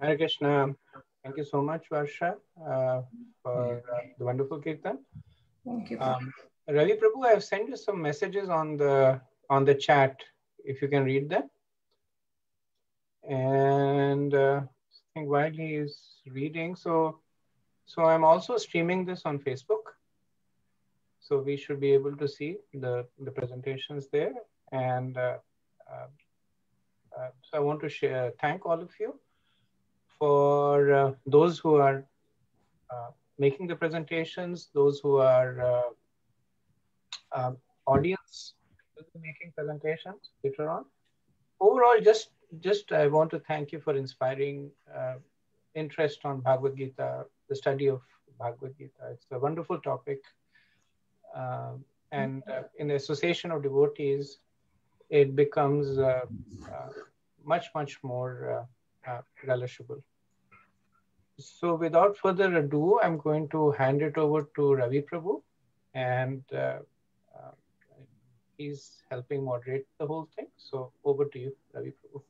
Hare Krishna. Thank you so much, Varsha, for the wonderful kirtan. Thank you. Ravi Prabhu, I have sent you some messages on the chat, if you can read them. And I think while he is reading, so I'm also streaming this on Facebook. So we should be able to see the presentations there. And so I want to thank all of you for those who are making the presentations, those who are audience making presentations later on. Overall, just I want to thank you for inspiring interest on Bhagavad Gita, the study of Bhagavad Gita. It's a wonderful topic. And in the association of devotees, it becomes much more relishable. So without further ado, I'm going to hand it over to Ravi Prabhu, and he's helping moderate the whole thing. So over to you, Ravi Prabhu.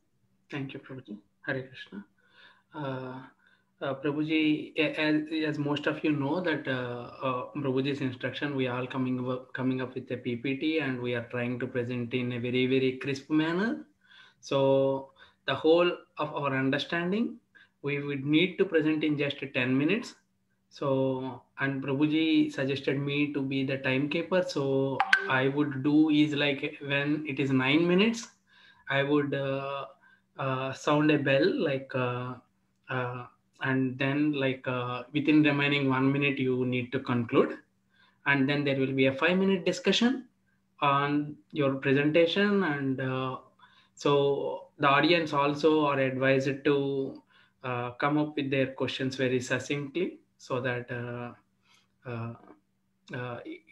Thank you, Prabhuji. Hare Krishna. Prabhuji, as most of you know that Prabhuji's instruction, we are all coming up with a PPT, and we are trying to present in a very, very crisp manner. So the whole of our understanding, we would need to present in just 10 minutes. So, and Prabhuji suggested me to be the timekeeper. So I would do is like when it is 9 minutes, I would sound a bell like, and then like within remaining 1 minute, you need to conclude. And then there will be a 5-minute discussion on your presentation. And so the audience also are advised to come up with their questions very succinctly, so that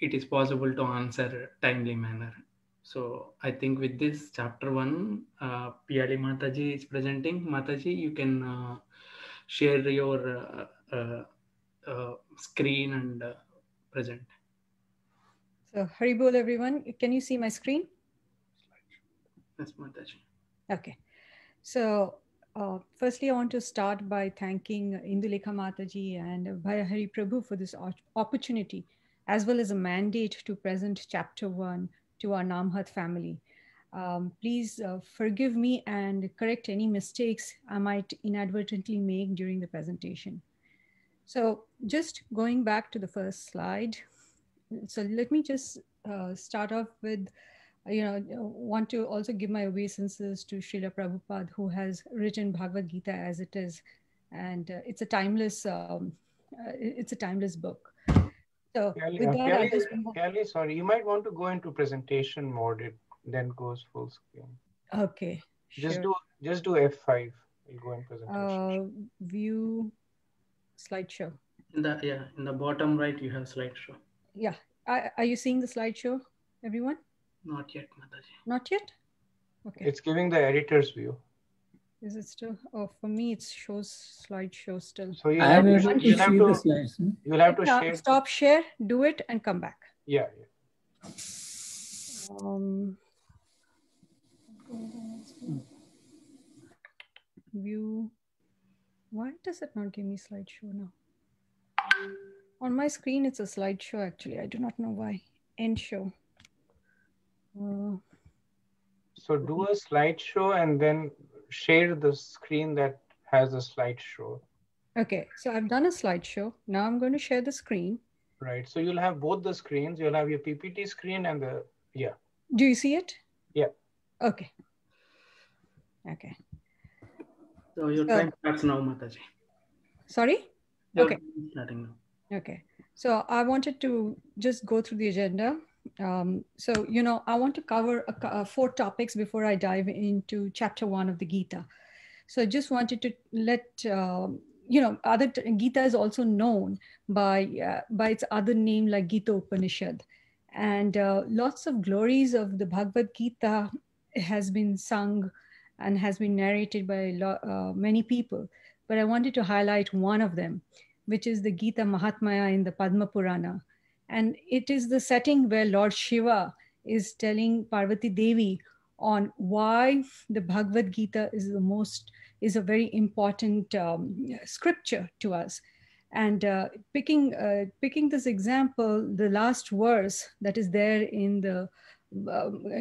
it is possible to answer timely manner. So I think with this chapter 1, Piyali Mataji is presenting. Mataji, you can share your screen and present. So Haribol everyone, can you see my screen? Yes, Mataji. Okay. So firstly, I want to start by thanking Indulekha Mataji and Bhayahari Prabhu for this opportunity, as well as a mandate to present chapter 1 to our Namhat family. Please forgive me and correct any mistakes I might inadvertently make during the presentation. So just going back to the first slide. So let me just start off with, want to also give my obeisances to Srila Prabhupada, who has written Bhagavad Gita as it is, and it's a timeless book. So Piyali, sorry, you might want to go into presentation mode. It then goes full screen. Okay, just do F5. You'll go in presentation. View slideshow. In the bottom right, you have slideshow. Yeah. Are you seeing the slideshow, everyone? Not yet, Mataji. Not yet? Okay. It's giving the editor's view. Is it still? Oh, for me, it shows slideshow still. So you'll have to share. Stop share, do it, and come back. Yeah. View. Why does it not give me slideshow now? On my screen, it's a slideshow, actually. I do not know why. End show. So do a slideshow and then share the screen that has a slideshow. Okay, so I've done a slideshow. Now I'm going to share the screen. Right, so you'll have both the screens. You'll have your PPT screen and Do you see it? Yeah. Okay. So your time starts now, Mataji. Sorry? Okay. Starting now. Okay. So I wanted to just go through the agenda. I want to cover 4 topics before I dive into chapter 1 of the Gita. So I just wanted to let, Gita is also known by its other name like Gita Upanishad. And lots of glories of the Bhagavad Gita has been sung and has been narrated by many people. But I wanted to highlight one of them, which is the Gita Mahatmya in the Padma Purana. And it is the setting where Lord Shiva is telling Parvati Devi on why the Bhagavad Gita is a very important scripture to us. And picking this example, the last verse that is there in the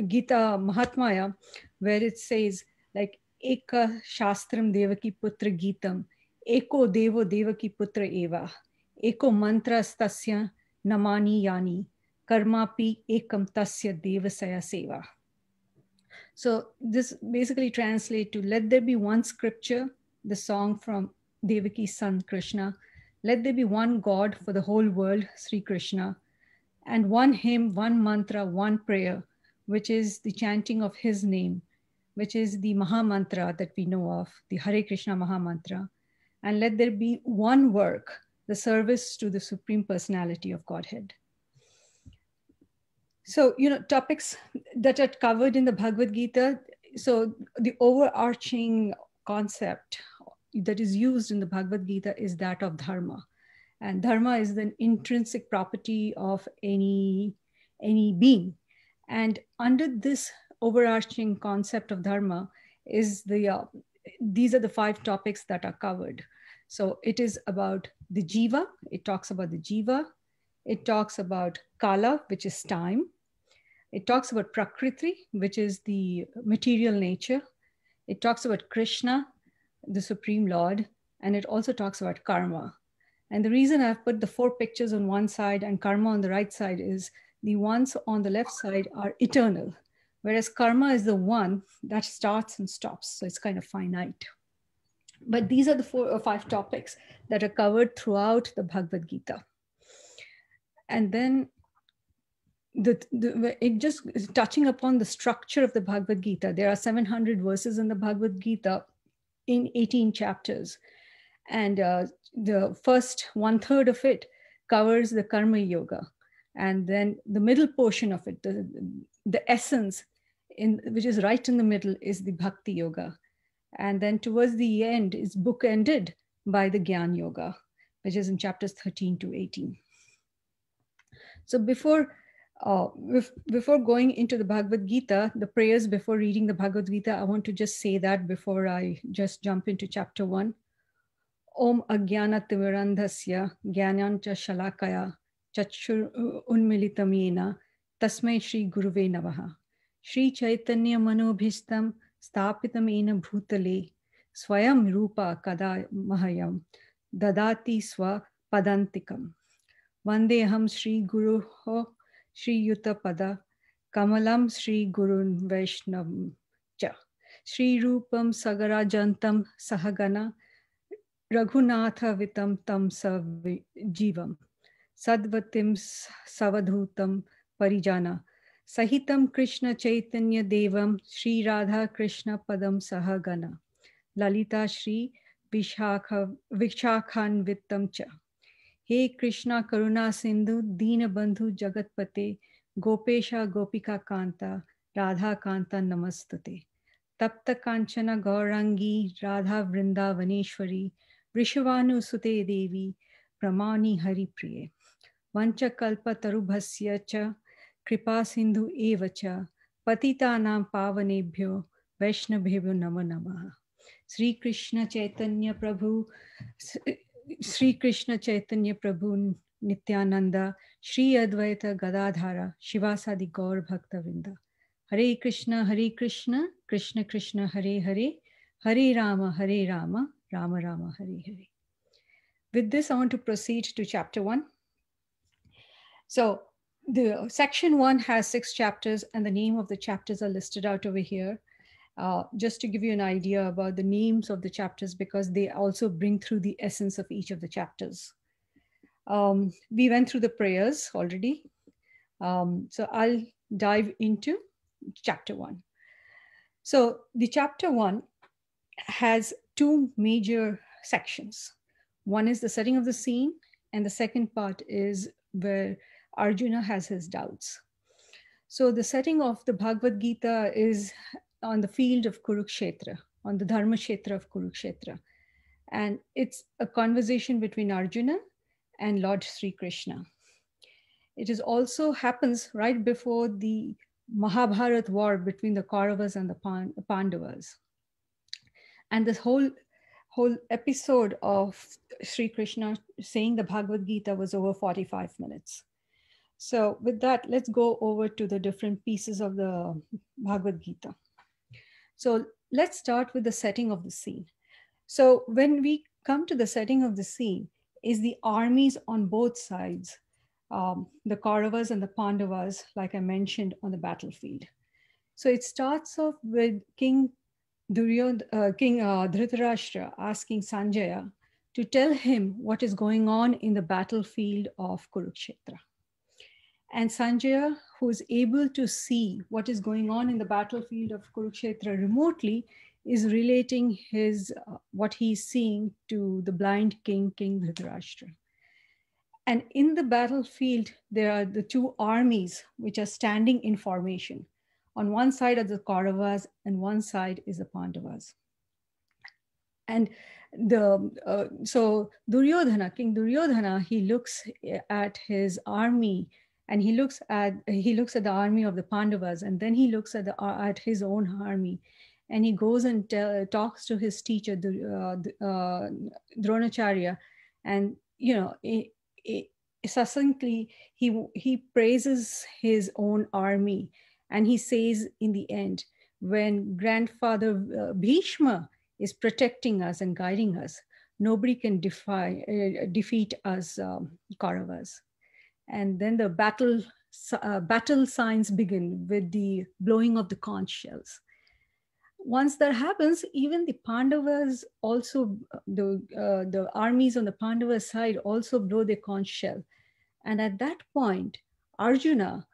Gita Mahatmaya, where it says like Eka Shastram Devaki Putra Gitam, Eko Devo Devaki Putra Eva, Eko Mantra Stasya Namani Yani, Karmapi Ekam Tasya Devasaya Seva. So this basically translates to let there be one scripture, the song from Devaki's son Krishna. Let there be one God for the whole world, Sri Krishna, and one hymn, one mantra, one prayer, which is the chanting of his name, which is the Maha Mantra that we know of, the Hare Krishna Maha Mantra. And let there be one work, the service to the Supreme Personality of Godhead. So, topics that are covered in the Bhagavad Gita. So the overarching concept that is used in the Bhagavad Gita is that of dharma. And dharma is the intrinsic property of any being. And under this overarching concept of dharma is these are the 5 topics that are covered. So it is about the jiva. It talks about the jiva. It talks about kala, which is time. It talks about prakriti, which is the material nature. It talks about Krishna, the Supreme Lord. And it also talks about karma. And the reason I've put the 4 pictures on one side and karma on the right side is the ones on the left side are eternal, whereas karma is the one that starts and stops. So it's kind of finite. But these are the 4 or 5 topics that are covered throughout the Bhagavad Gita. And then it just is touching upon the structure of the Bhagavad Gita. There are 700 verses in the Bhagavad Gita in 18 chapters. And the first 1/3 of it covers the karma yoga. And then the middle portion of it, the essence which is right in the middle is the bhakti yoga. And then towards the end is bookended by the Gyan yoga, which is in chapters 13 to 18. So before going into the Bhagavad Gita, the prayers before reading the Bhagavad Gita, I want to just say that before I just jump into chapter 1. Om Ajnanatimirandhasya Jnanancha Shalakaya Chachur Unmilitamena Tasmai Shri Guruve Namaha. Shri Chaitanya Manobhishtam Stapitam Ena Bhutale Swayam Rupa Kada Mahayam Dadati Swa Padantikam. Vandeham Shri Guru Shri Yuta Pada Kamalam Shri Gurun Vaishnavam Cha Shri Rupam Sagarajantam Sahagana Raghunatha Vitam Tam Jeevam Sadvatim Savadhutam Parijana Sahitam Krishna Chaitanya Devam Shri Radha Krishna Padam Sahagana Lalita Shri Vishakhan Vittam Cha. He Krishna Karuna Sindhu Dina Bandhu Jagatpate Gopesha Gopika Kanta Radha Kanta Namastate Tapta Kanchana Gaurangi Radha Vrindavaneshwari Vrishavanu Sute Devi Pramani Hari Priye Vancha Kalpa Tarubhasya Cha Kripa Sindhu Evacha Patitanam Pavanebhyo Vaishnavebhyo Nama Namaha. Sri Krishna Chaitanya Prabhu Nityananda Shri Advaita Gadadhara Shivasadi Gaur Bhakta Vrinda. Hare Krishna, Krishna Krishna, Hare Hare, Hare Rama, Rama Rama, Hare Hare. With this, I want to proceed to chapter 1. So the section 1 has 6 chapters, and the name of the chapters are listed out over here. Just to give you an idea about the names of the chapters, because they also bring through the essence of each of the chapters. We went through the prayers already. So I'll dive into chapter 1. So the chapter 1 has 2 major sections. One is the setting of the scene, and the second part is where Arjuna has his doubts. So the setting of the Bhagavad Gita is on the field of Kurukshetra, on the Dharma Kshetra of Kurukshetra. And it's a conversation between Arjuna and Lord Sri Krishna. It is also happens right before the Mahabharat war between the Kauravas and the Pandavas. And this whole episode of Sri Krishna saying the Bhagavad Gita was over 45 minutes. So with that, let's go over to the different pieces of the Bhagavad Gita. So let's start with the setting of the scene. So when we come to the setting of the scene, is the armies on both sides, the Kauravas and the Pandavas, like I mentioned, on the battlefield. So it starts off with King Dhritarashtra asking Sanjaya to tell him what is going on in the battlefield of Kurukshetra. And Sanjaya, who is able to see what is going on in the battlefield of Kurukshetra remotely, is relating his what he's seeing to the blind king, King Dhritarashtra. And in the battlefield, there are the two armies which are standing in formation. On one side are the Kauravas, and one side is the Pandavas. And so Duryodhana, King Duryodhana, he looks at his army, and he looks at the army of the Pandavas, and then he looks at his own army, and he goes and talks to his teacher Dronacharya, and succinctly he praises his own army, and he says in the end, when grandfather Bhishma is protecting us and guiding us, nobody can defeat us Kauravas. And then the battle signs begin with the blowing of the conch shells. Once that happens, even the Pandavas also, the armies on the Pandava side also blow their conch shell. And at that point, Arjuna,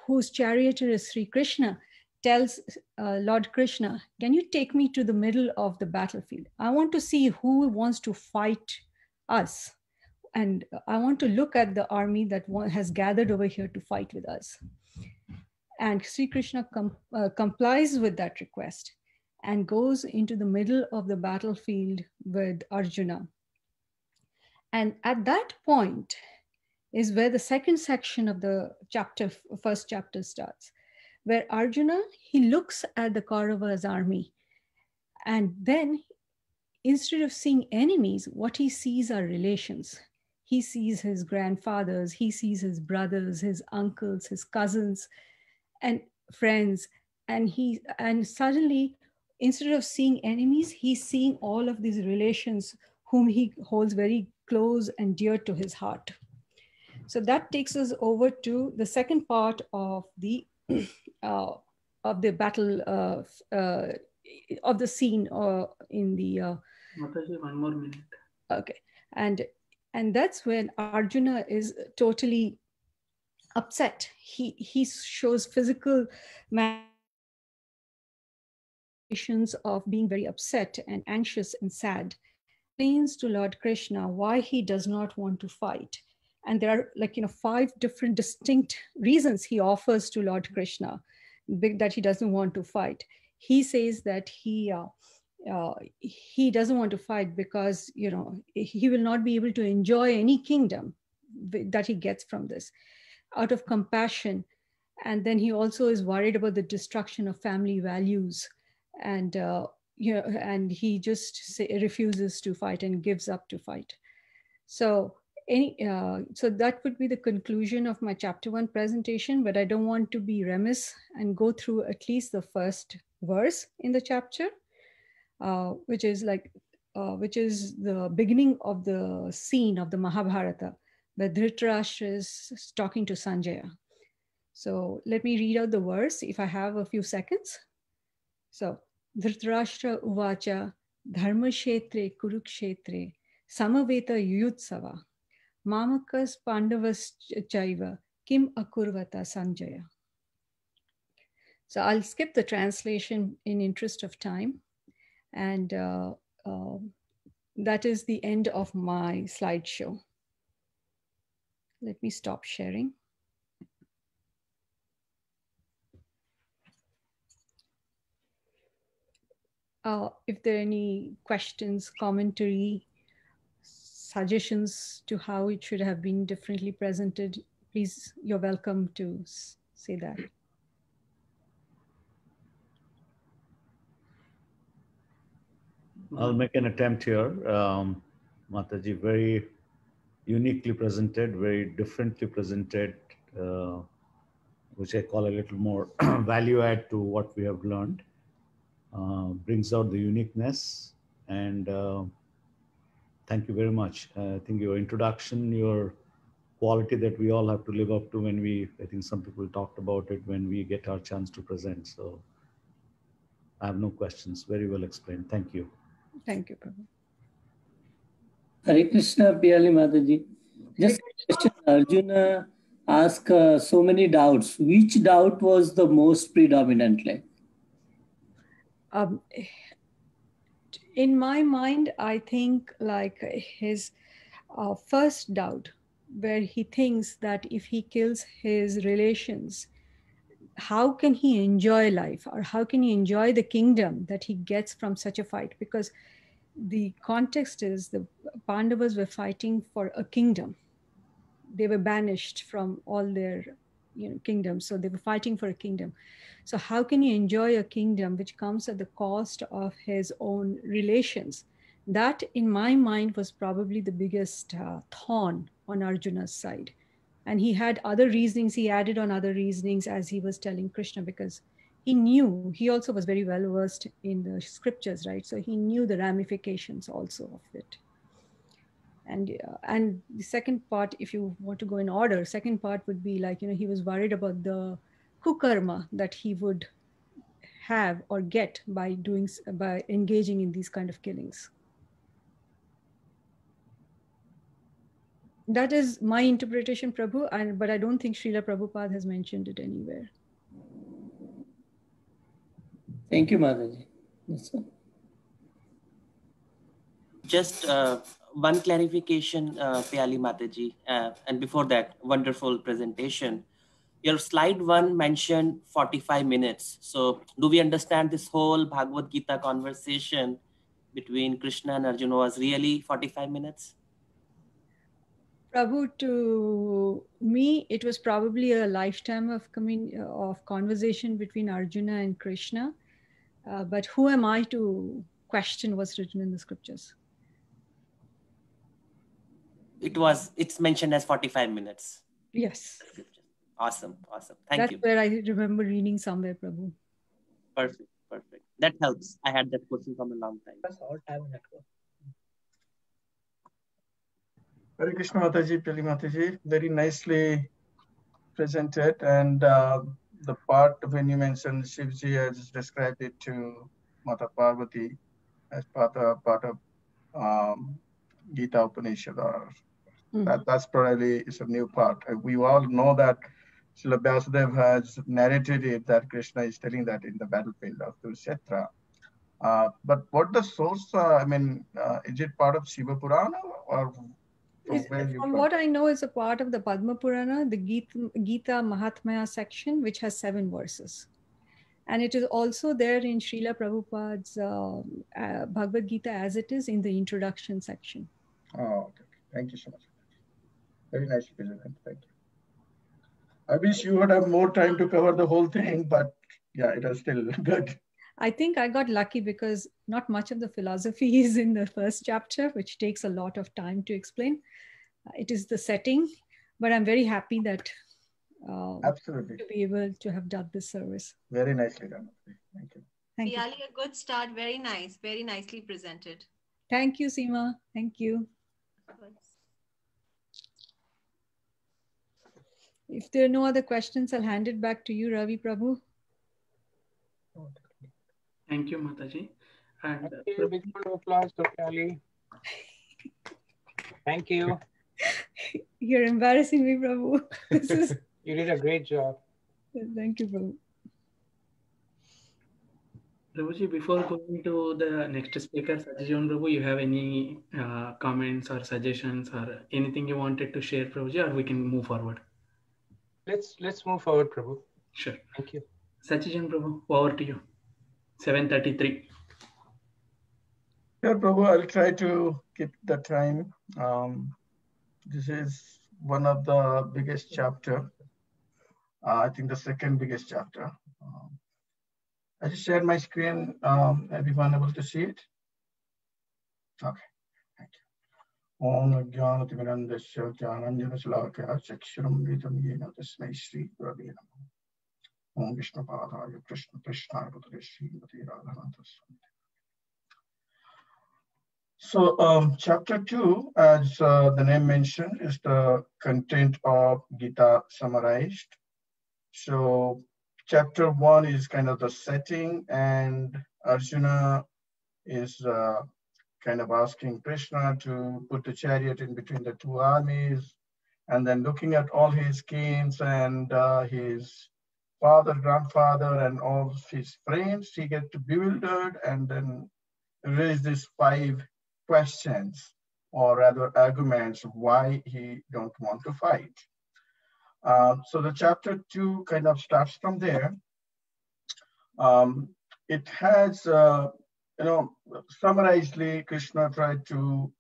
whose charioteer is Sri Krishna, tells Lord Krishna, can you take me to the middle of the battlefield? I want to see who wants to fight us. And I want to look at the army that has gathered over here to fight with us. And Sri Krishna complies with that request and goes into the middle of the battlefield with Arjuna. And at that point is where the second section of the first chapter starts, where Arjuna, he looks at the Kauravas army, and then instead of seeing enemies, what he sees are relations. He sees his grandfathers, he sees his brothers, his uncles, his cousins, and friends. And suddenly, instead of seeing enemies, he's seeing all of these relations whom he holds very close and dear to his heart. So that takes us over to the second part of the battle of the scene in the. Mataji, 1 more minute. Okay, and that's when Arjuna is totally upset. He shows physical manifestations of being very upset and anxious and sad. Explains to Lord Krishna why he does not want to fight. And there are 5 different distinct reasons he offers to Lord Krishna that he doesn't want to fight. He says that he doesn't want to fight because he will not be able to enjoy any kingdom that he gets from this, out of compassion. And then he also is worried about the destruction of family values, and and he just refuses to fight and gives up to fight. So so that would be the conclusion of my chapter 1 presentation, but I don't want to be remiss and go through at least the first verse in the chapter, which is the beginning of the scene of the Mahabharata, where Dhritarashtra is talking to Sanjaya. So let me read out the verse if I have a few seconds. So, Dhritarashtra uvacha dharmashetre kurukshetre samaveta yuyutsava mamakas pandavas chaiva kim akurvata Sanjaya. So I'll skip the translation in interest of time. And that is the end of my slideshow. Let me stop sharing. If there are any questions, commentary, suggestions to how it should have been differently presented, please, you're welcome to say that. I'll make an attempt here. Mataji, very uniquely presented, very differently presented, which I call a little more value add to what we have learned. Brings out the uniqueness, and thank you very much. I think your introduction, your quality that we all have to live up to when we, I think some people talked about it when we get our chance to present. So I have no questions. Very well explained. Thank you. Thank you, Prabhu. Hare Krishna, Piyali Mataji. Just a question. Arjuna asked so many doubts. Which doubt was the most predominantly? In my mind, I think like his first doubt, where he thinks that if he kills his relations, how can he enjoy life, or how can he enjoy the kingdom that he gets from such a fight? Because the context is the Pandavas were fighting for a kingdom. They were banished from all their kingdoms, so they were fighting for a kingdom. So how can he enjoy a kingdom which comes at the cost of his own relations? That, in my mind, was probably the biggest thorn on Arjuna's side. And he had other reasonings, he added on other reasonings as he was telling Krishna, because he knew, he also was very well versed in the scriptures, right? So he knew the ramifications also of it. And the second part, if you want to go in order, second part would be like, he was worried about the kukarma that he would have or get by engaging in these kind of killings. That is my interpretation, Prabhu, but I don't think Srila Prabhupada has mentioned it anywhere. Thank you, Mataji. Yes, sir. Just one clarification, Piyali Mataji, and before that, wonderful presentation. Your slide 1 mentioned 45 minutes. So do we understand this whole Bhagavad Gita conversation between Krishna and Arjuna was really 45 minutes? Prabhu, to me, it was probably a lifetime of conversation between Arjuna and Krishna. But who am I to question what's written in the scriptures? It's mentioned as 45 minutes. Yes. Awesome. Thank you. That's where I remember reading somewhere, Prabhu. Perfect. That helps. I had that question from a long time. That's all time network. Hare Krishna Mataji, Piyali Mataji, very nicely presented. And the part when you mentioned Shivji has described it to Mata Parvati as part of Gita Upanishad. That's probably is a new part. We all know that Srila Vyasadeva has narrated it, that Krishna is telling that in the battlefield of Kurukshetra. But what the source, is it part of Shiva Purana or from what I know, it's a part of the Padma Purana, the Gita Mahatmya section, which has 7 verses. And it is also there in Srila Prabhupada's Bhagavad Gita as it is in the introduction section. Oh, okay. Thank you so much. Very nice presentation. Thank you. I wish you would have more time to cover the whole thing, but yeah, it was still good. I think I got lucky because not much of the philosophy is in the first chapter, which takes a lot of time to explain. It is the setting, but I'm very happy that absolutely to be able to have done this service. Very nicely done. Thank you. Thank Piyali, you. a good start. Very nice. Very nicely presented. Thank you, Seema. Thank you. If there are no other questions, I'll hand it back to you, Ravi Prabhu. Thank you, Mataji. And big round of applause to Piyali. Thank you. You're embarrassing me, Prabhu. You did a great job. Thank you, Prabhu. Prabhuji, before going to the next speaker, Sachi Jeevan Prabhu, you have any comments or suggestions or anything you wanted to share, Prabhuji, or we can move forward? Let's move forward, Prabhu. Sure. Thank you. Sachi Jeevan Prabhu, over to you. 7:33. Yeah, Prabhu, I'll try to keep the time. This is one of the biggest chapter. I think the second biggest chapter. I just shared my screen. Everyone able to see it? Okay, thank you. Om Jnanatimirandasya Jnananjana Chakshuram Vitam Yena Tasmai Shri Ravi Namo. Om Vishnu Padaya Krishna Krishna Putri Srimati Radhanatha. So chapter 2, as the name mentioned, is the content of Gita summarized. So chapter 1 is kind of the setting, and Arjuna is kind of asking Krishna to put the chariot in between the two armies, and then looking at all his kins and his father, grandfather, and all his friends, he gets bewildered and then raise these 5 questions, or rather arguments, why he don't want to fight. So the chapter 2 kind of starts from there. It has, summarizedly, Krishna tried to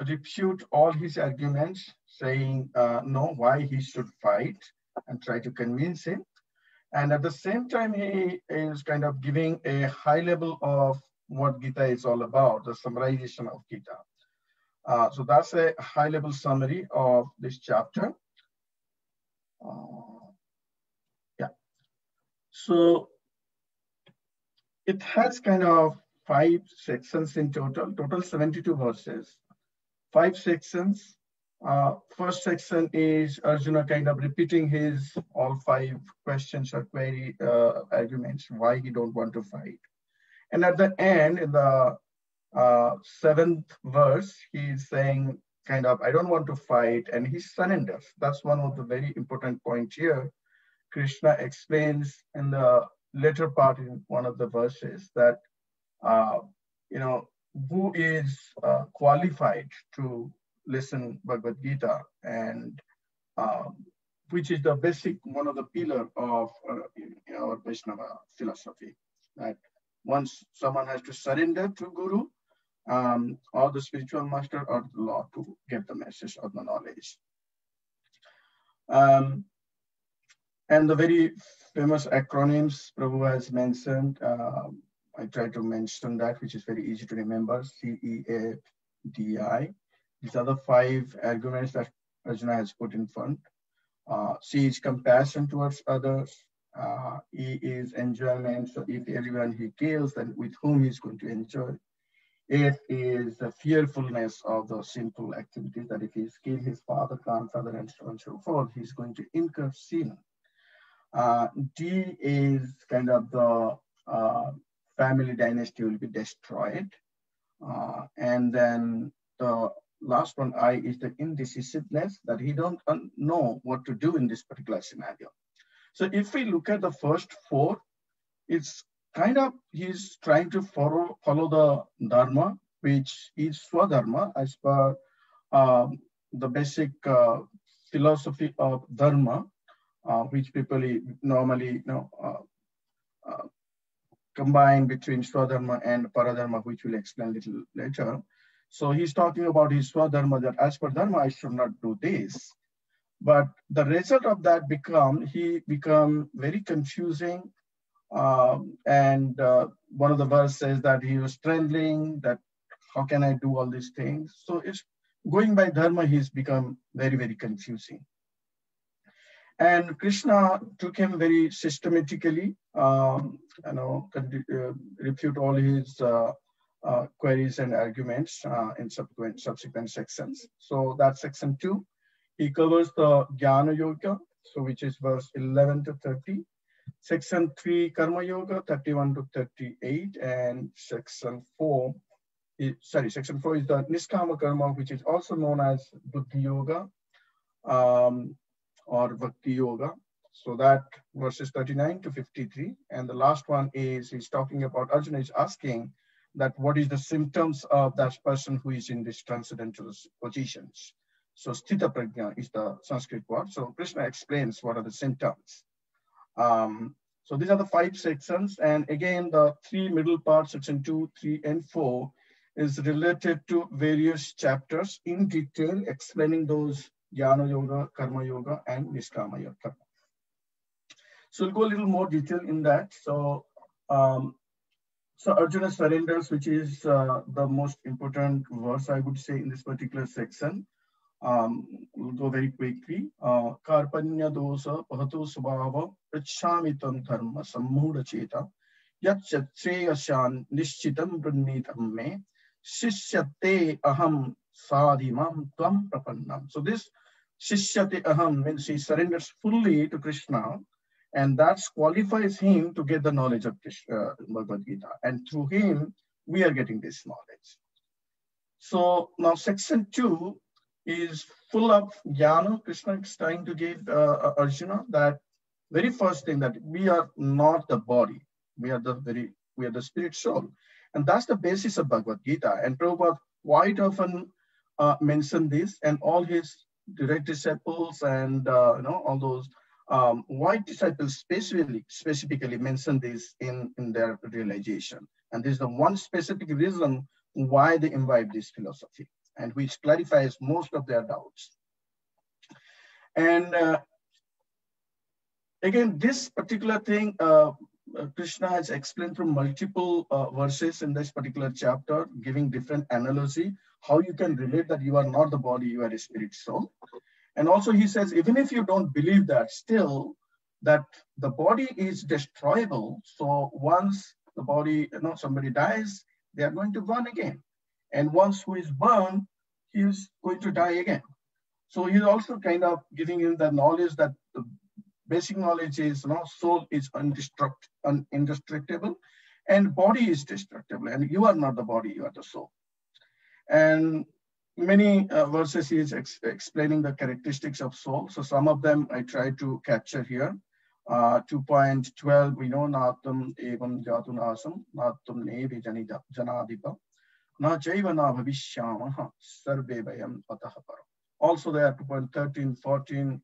refute all his arguments, saying no, why he should fight, and try to convince him. And at the same time, he is kind of giving a high level of what Gita is all about, the summarization of Gita. So that's a high level summary of this chapter. Yeah. So it has kind of 5 sections in total 72 verses, 5 sections. First section is Arjuna kind of repeating his all 5 questions or query arguments, why he don't want to fight. And at the end, in the 7th verse, he's saying kind of, I don't want to fight, and he surrenders. That's one of the very important points here. Krishna explains in the later part in one of the verses that, who is qualified to listen Bhagavad Gita, and which is the basic, one of the pillar of our Vaishnava philosophy, that once someone has to surrender to Guru, or the spiritual master or the Lord, to get the message or the knowledge. And the very famous acronyms Prabhu has mentioned, I try to mention that, which is very easy to remember, CEADI. These are the 5 arguments that Arjuna has put in front. C is compassion towards others. E is enjoyment. So if everyone he kills, then with whom he's going to enjoy. F is the fearfulness of the sinful activities, that if he's killed his father, grandfather, and so on and so forth, he's going to incur sin. D is kind of the family dynasty will be destroyed. And then the last one, I, is the indecisiveness, that he don't know what to do in this particular scenario. So if we look at the first 4, it's kind of, he's trying to follow the dharma, which is swadharma, as per the basic philosophy of dharma, which people normally combine between swadharma and paradharma, which we'll explain a little later. So he's talking about his swadharma, that as per dharma, I should not do this. But the result of that he become very confusing. And one of the verse says that he was trembling, that how can I do all these things? So it's going by dharma, he's become very, very confusing. And Krishna took him very systematically, refute all his queries and arguments in subsequent sections. So that's section 2. He covers the Jnana Yoga, so which is verse 11 to 30. Section 3, Karma Yoga, 31 to 38, and section 4 is the Niskama Karma, which is also known as Buddhi Yoga or Bhakti Yoga. So that verses 39 to 53. And the last one is, he's talking about, Arjuna is asking that what is the symptoms of that person who is in these transcendental positions. So Sthita Prajna is the Sanskrit word. So Krishna explains what are the symptoms. So these are the 5 sections. And again, the 3 middle parts, section 2, 3, and 4, is related to various chapters in detail, explaining those Jnana Yoga, Karma Yoga, and Niskama Yoga. So we'll go a little more detail in that. So Arjuna surrenders, which is the most important verse, I would say, in this particular section. We'll go very quickly. Karpanya dosa pahato svabhava prachamitam dharma sammudha cheta yat chatreyashan nishchitam pranitam me shishyate aham sadhimam tvam prapannam. So this shishyate aham means he surrenders fully to Krishna, and that qualifies him to get the knowledge of Bhagavad Gita. And through him, we are getting this knowledge. So now section 2 is full of jnana. Krishna is trying to give Arjuna that very first thing, that we are not the body. We are the spirit soul. And that's the basis of Bhagavad Gita. And Prabhupada quite often mentioned this, and all his direct disciples and all those white disciples specifically mention this in their realization. And this is the one specific reason why they imbibe this philosophy, and which clarifies most of their doubts. And again, this particular thing, Krishna has explained through multiple verses in this particular chapter, giving different analogy, how you can relate that you are not the body, you are a spirit soul. And also he says, even if you don't believe that, still that the body is destroyable. So once the body, somebody dies, they are going to burn again. And once who is burned, he is going to die again. So he's also kind of giving him the knowledge that the basic knowledge is, soul is indestructible and body is destructible. And you are not the body, you are the soul. And many verses he is explaining the characteristics of soul. So some of them I try to capture here. 2.12, we know Natam evam jatunasam, Natam nevi janadipa, na jaiva na bhavishyamaha, sarve vayam atahaparam. Also there 2.13, 14,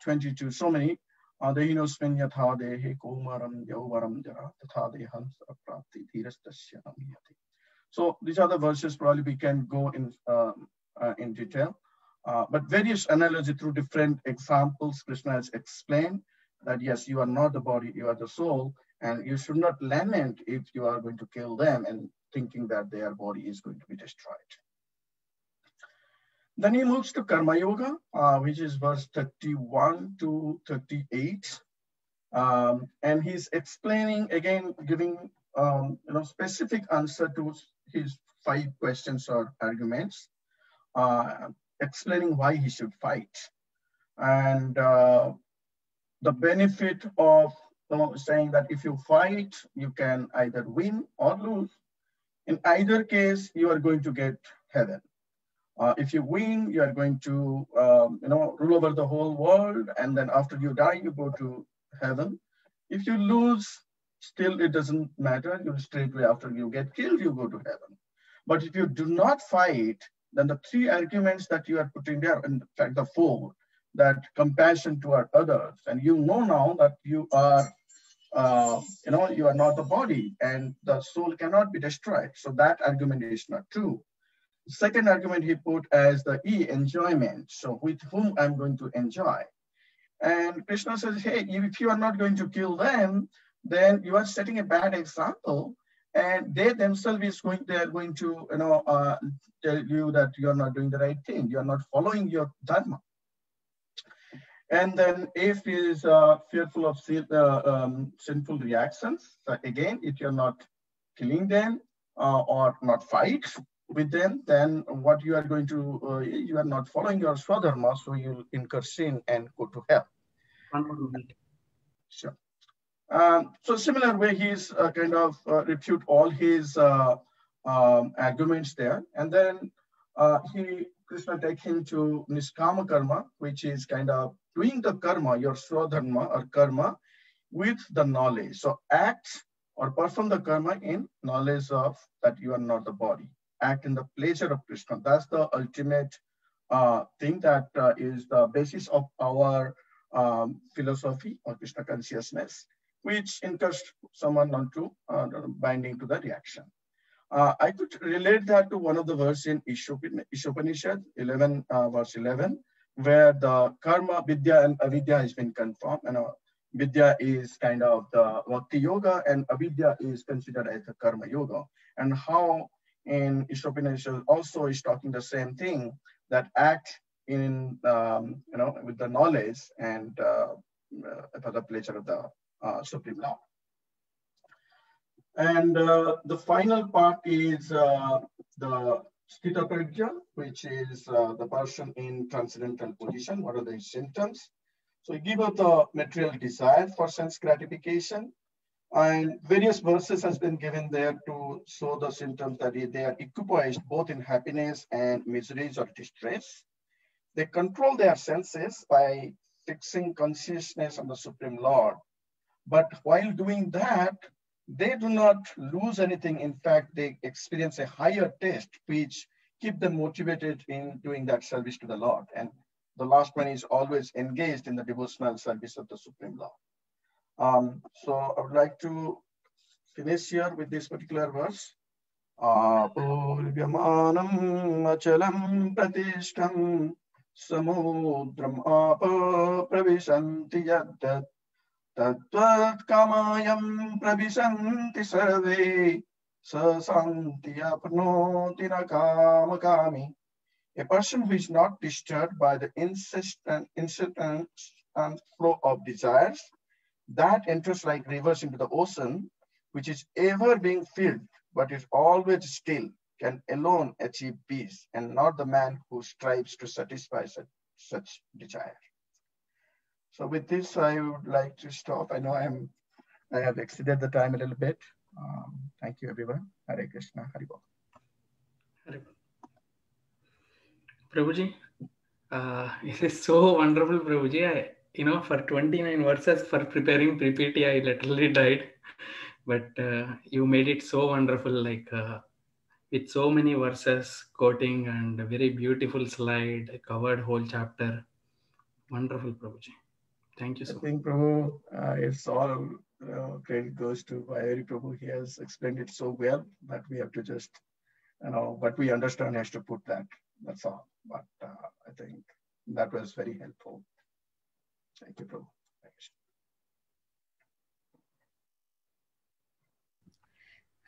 22, so many. Dehinosmin yatha dehe kumaram yauvaram jara, tatha deham saprapti dhirastasya namiyati. So these are the verses probably we can go in detail. But various analogy through different examples, Krishna has explained that yes, you are not the body, you are the soul, and you should not lament if you are going to kill them and thinking that their body is going to be destroyed. Then he moves to Karma Yoga, which is verse 31 to 38. And he's explaining, again, giving specific answer to his 5 questions or arguments, explaining why he should fight. And the benefit of saying that if you fight, you can either win or lose. In either case, you are going to get heaven. If you win, you are going to rule over the whole world, and then after you die, you go to heaven. If you lose, still it doesn't matter. You straightway after you get killed, you go to heaven. But if you do not fight, then the 3 arguments that you are putting there, in fact the 4, that compassion toward others, and now that you are, you are not the body, and the soul cannot be destroyed. So that argument is not true. The second argument he put as the enjoyment. So with whom I'm going to enjoy. And Krishna says, hey, if you are not going to kill them, then you are setting a bad example, and they themselves they are going to tell you that you are not doing the right thing. You are not following your dharma. And then if he is fearful of sinful reactions, again, if you're not killing them or not fight with them, then what you are going to, you are not following your swadharma, so you'll incur sin and go to hell. Sure. So similar way, he's kind of refute all his arguments there. And then Krishna take him to niskama karma, which is kind of doing the karma, your swadharma or karma, with the knowledge. So act or perform the karma in knowledge of that you are not the body. Act in the pleasure of Krishna. That's the ultimate thing that is the basis of our philosophy or Krishna consciousness, which incurs someone onto binding to the reaction. I could relate that to one of the verses in Ishopanishad, 11, verse 11. where the karma, vidya, and avidya has been confirmed. Vidya is kind of the bhakti yoga, and avidya is considered as the karma yoga. And how in Ishtopanishad also is talking the same thing, that act in with the knowledge and for the pleasure of the Supreme Lord. And the final part is the Sthita Prajna, which is the person in transcendental position. What are the symptoms? So, give up the material desire for sense gratification, and various verses has been given there to show the symptoms that they are equipoised both in happiness and miseries or distress. They control their senses by fixing consciousness on the Supreme Lord. But while doing that, they do not lose anything. In fact, they experience a higher taste, which keep them motivated in doing that service to the Lord. And the last one is always engaged in the devotional service of the Supreme Lord. So I would like to finish here with this particular verse. Apurvyamanam achalam pratishtam samudram apa pravisanti yaddat Tatvat kamayam pravisanti sarve sasanti apnoti nakamakami. A person who is not disturbed by the incessant flow of desires that enters like rivers into the ocean, which is ever being filled but is always still, can alone achieve peace, and not the man who strives to satisfy such desire. So with this, I would like to stop. I know I have exceeded the time a little bit. Thank you, everyone. Hare Krishna, Hare Bol. Prabhuji, it is so wonderful, Prabhuji. For 29 verses for preparing PPT, I literally died. But you made it so wonderful, with so many verses, quoting, and a very beautiful slide, covered whole chapter. Wonderful, Prabhuji. Thank you so much. I think, Prabhu, it's all credit goes to Bhayahari Prabhu. He has explained it so well that we have to just, what we understand has to put that. That's all. But I think that was very helpful. Thank you, Prabhu.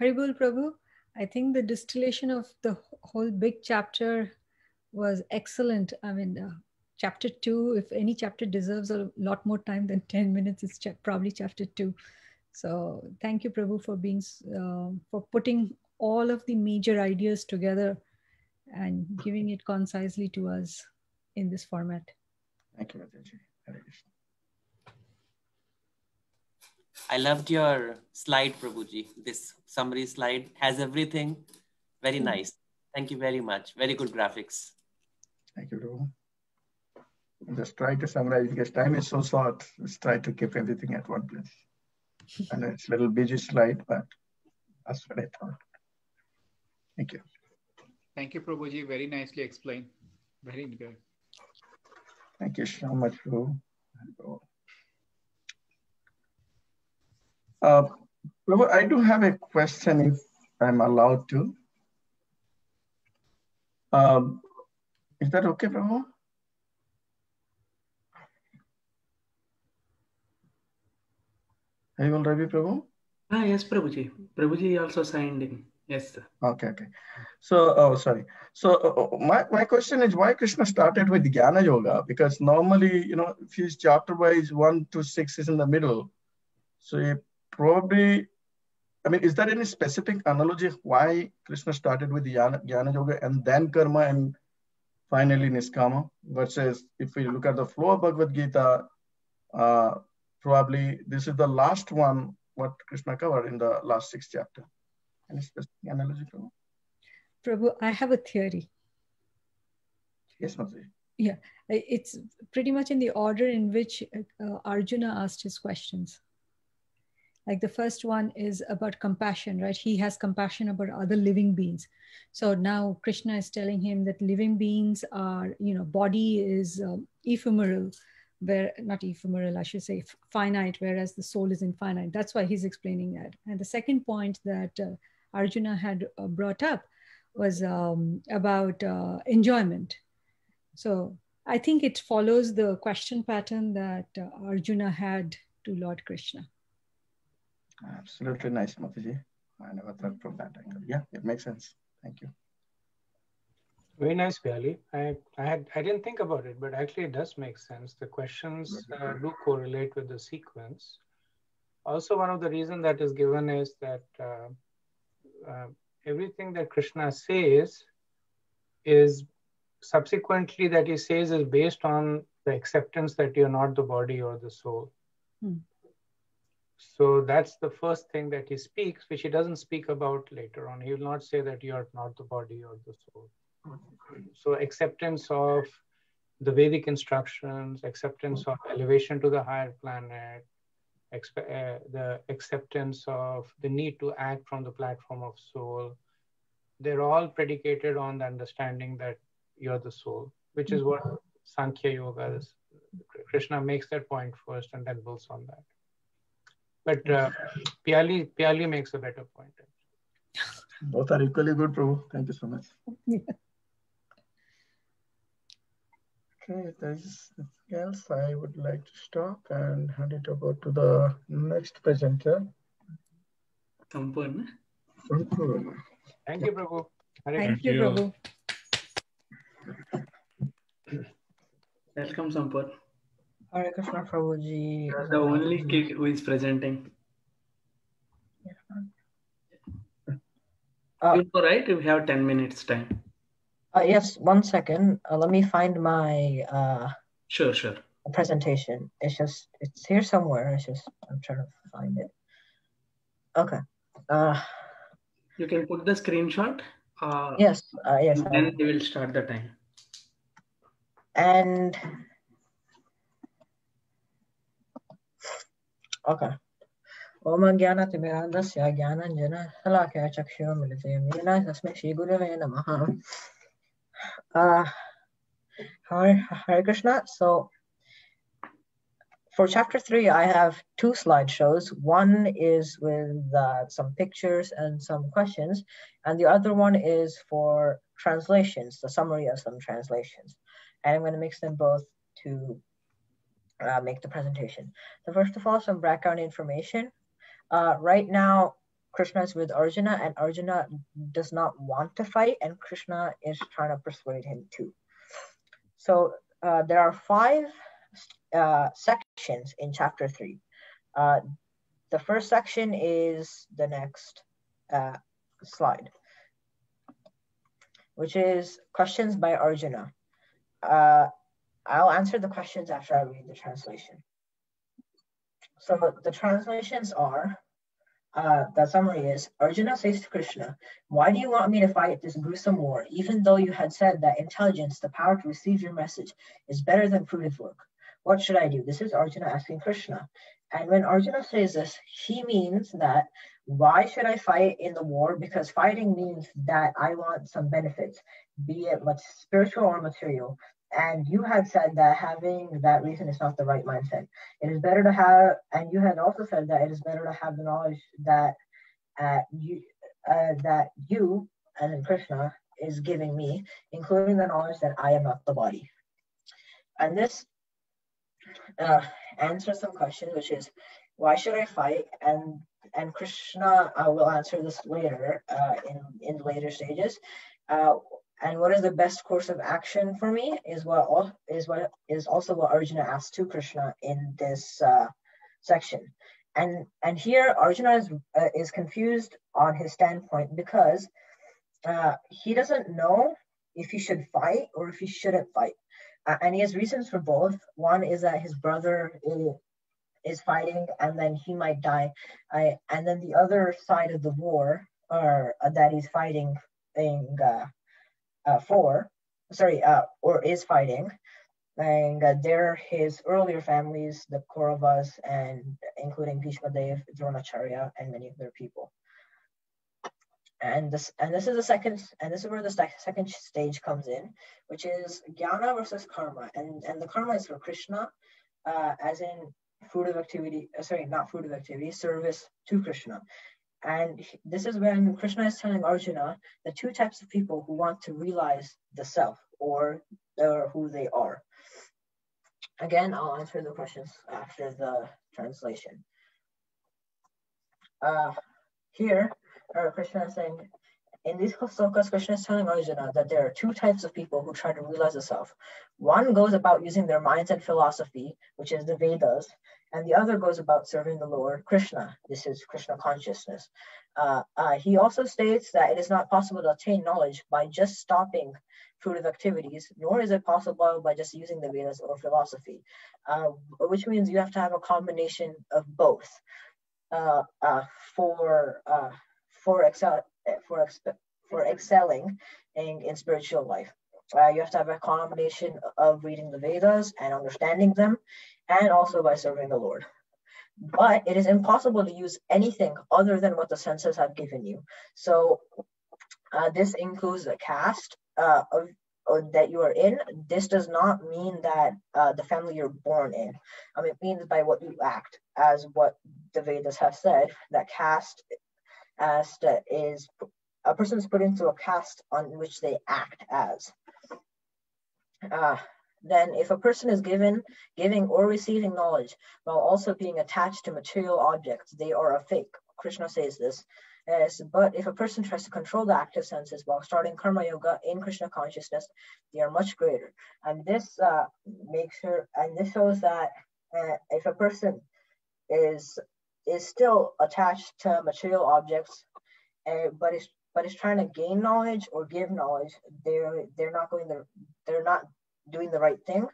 Haribol Prabhu, I think the distillation of the whole big chapter was excellent. I mean, chapter 2, if any chapter deserves a lot more time than 10 minutes, it's probably chapter 2. So thank you, Prabhu, for being for putting all of the major ideas together and giving it concisely to us in this format. Thank you, Mataji. I loved your slide, Prabhuji. This summary slide has everything. Very nice. Thank you very much. Very good graphics. Thank you, Prabhu. Just try to summarize because time is so short. Just try to keep everything at one place. And it's a little busy slide, but that's what I thought. Thank you. Thank you, Prabhuji. Very nicely explained. Very good. Thank you so much, Prabhu. Prabhu, I do have a question if I'm allowed to. Is that okay, Prabhu? Are you all Ravi, Prabhu? Yes, Prabhuji. Prabhuji also signed in. Yes, sir. Okay. So, sorry. So, my question is why Krishna started with Jnana Yoga? Because normally, if he's chapter wise 1 to 6 is in the middle. So, he probably, is there any specific analogy why Krishna started with Jnana Yoga and then Karma and finally Niskama? Versus if we look at the flow of Bhagavad Gita, probably this is the last one what Krishna covered in the last 6 chapters. Any specific analogy, Prabhu? Prabhu, I have a theory. Yes, Mataji. Yeah, it's pretty much in the order in which Arjuna asked his questions. Like the first one is about compassion, right? He has compassion about other living beings. So now Krishna is telling him that living beings are, body is ephemeral, not ephemeral, I should say finite, whereas the soul is infinite. That's why he's explaining that. And the second point that Arjuna had brought up was about enjoyment. So I think it follows the question pattern that Arjuna had to Lord Krishna. Absolutely nice, Mataji. I never thought from that angle. Yeah, it makes sense. Thank you. Very nice, Piyali. I didn't think about it, but actually it does make sense. The questions do correlate with the sequence. Also, one of the reasons that is given is that everything that Krishna says is subsequently that he says is based on the acceptance that you're not the body or the soul. So that's the first thing that he speaks, which he doesn't speak about later on. He will not say that you're not the body or the soul. So acceptance of the Vedic instructions, acceptance of elevation to the higher planet, the acceptance of the need to act from the platform of soul, they're all predicated on the understanding that you're the soul, which is what Sankhya Yoga is. Krishna makes that point first and then builds on that. But Piyali makes a better point. Both are equally good, Prabhu. Thank you so much. Okay, if there's nothing else, I would like to stop and hand it over to the next presenter. Sampoorna. Thank you, Prabhu. Thank you, Prabhu. Welcome, Sampoorna. Hare Krishna, Prabhuji. The only kid who is presenting. You're right, we have 10 minutes time. Yes, 1 second. Let me find my Sure. presentation. It's here somewhere. I'm trying to find it. Okay. You can put the screenshot. Yes. Yes. Then we will start the time. And okay. Om Jnana Timirandasya Jnananjana Salakaya Chakshura Militaya Mina Tasmai Shri Gurave Namaha. Hare Krishna. So for chapter 3, I have 2 slideshows. One is with some pictures and some questions, and the other one is for translations, the summary of some translations. And I'm going to mix them both to make the presentation. So first of all, some background information. Right now, Krishna is with Arjuna, and Arjuna does not want to fight, and Krishna is trying to persuade him to. So there are 5 sections in chapter 3. The first section is the next slide, which is questions by Arjuna. I'll answer the questions after I read the translation. So the translations are, the summary is, Arjuna says to Krishna, "Why do you want me to fight this gruesome war, even though you had said that intelligence, the power to receive your message, is better than fruitive work? What should I do?" This is Arjuna asking Krishna. And when Arjuna says this, he means that, why should I fight in the war? Because fighting means that I want some benefits, be it much spiritual or material. And you had said that having that reason is not the right mindset. It is better to have, and you had also said that it is better to have the knowledge that you, and then Krishna, is giving me, including the knowledge that I am not the body. And this answers some questions, which is, why should I fight? And Krishna will answer this later in later stages. And what is the best course of action for me is also what Arjuna asks to Krishna in this section. And here Arjuna is confused on his standpoint because he doesn't know if he should fight or if he shouldn't fight. And he has reasons for both. One is that his brother is fighting and then he might die. And then the other side of the war that he's fighting or is fighting, and they're his earlier families, the Kauravas, and including Bhishma Dev, Dronacharya, and many other people. And this is where the second stage comes in, which is jnana versus karma, and the karma is for Krishna, as in service to Krishna. And this is when Krishna is telling Arjuna the 2 types of people who want to realize the self, or who they are. Again, I'll answer the questions after the translation. Here, Krishna is saying, in these slokas, Krishna is telling Arjuna that there are two types of people who try to realize the self. One goes about using their minds and philosophy, which is the Vedas, and the other goes about serving the Lord Krishna. This is Krishna consciousness. He also states that it is not possible to attain knowledge by just stopping fruitive activities, nor is it possible by just using the Vedas or philosophy, which means you have to have a combination of both for excelling in spiritual life. You have to have a combination of reading the Vedas and understanding them, and also by serving the Lord. But it is impossible to use anything other than what the senses have given you. So this includes the caste that you are in. This does not mean that the family you're born in. It means by what you act, as what the Vedas have said, that caste is a person is put into a caste on which they act as. Then if a person is giving or receiving knowledge while also being attached to material objects, they are a fake. Krishna says this. But if a person tries to control the active senses while starting karma yoga in Krishna consciousness, they are much greater. And this shows that if a person is still attached to material objects, but is trying to gain knowledge or give knowledge, they're not doing the right thing,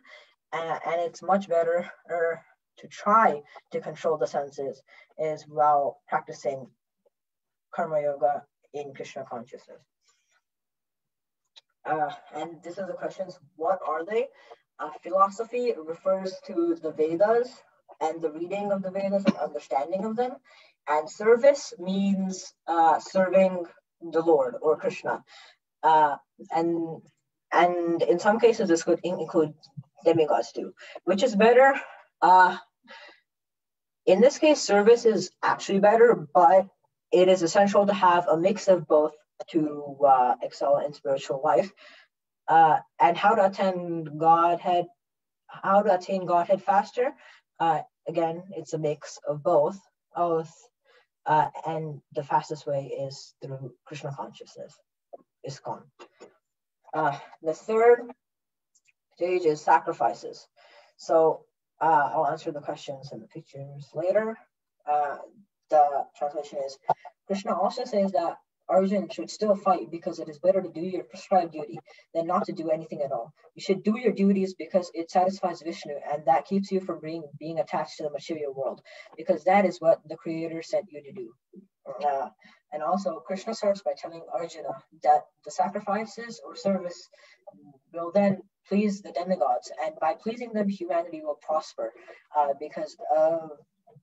and it's much better to try to control the senses is while practicing karma yoga in Krishna consciousness. And this is the questions. What are they? Philosophy refers to the Vedas and the reading of the Vedas and understanding of them. And service means serving the Lord or Krishna. And in some cases, this could include demigods too. Which is better? In this case, service is actually better, but it is essential to have a mix of both to excel in spiritual life. And how to attain Godhead faster? Again, it's a mix of both. And the fastest way is through Krishna consciousness, ISKCON. The third stage is sacrifices. So I'll answer the questions and the pictures later. The translation is, Krishna also says that Arjuna should still fight because it is better to do your prescribed duty than not to do anything at all. You should do your duties because it satisfies Vishnu, and that keeps you from being attached to the material world, because that is what the Creator sent you to do. And also, Krishna starts by telling Arjuna that the sacrifices or service will then please the demigods, and by pleasing them, humanity will prosper because of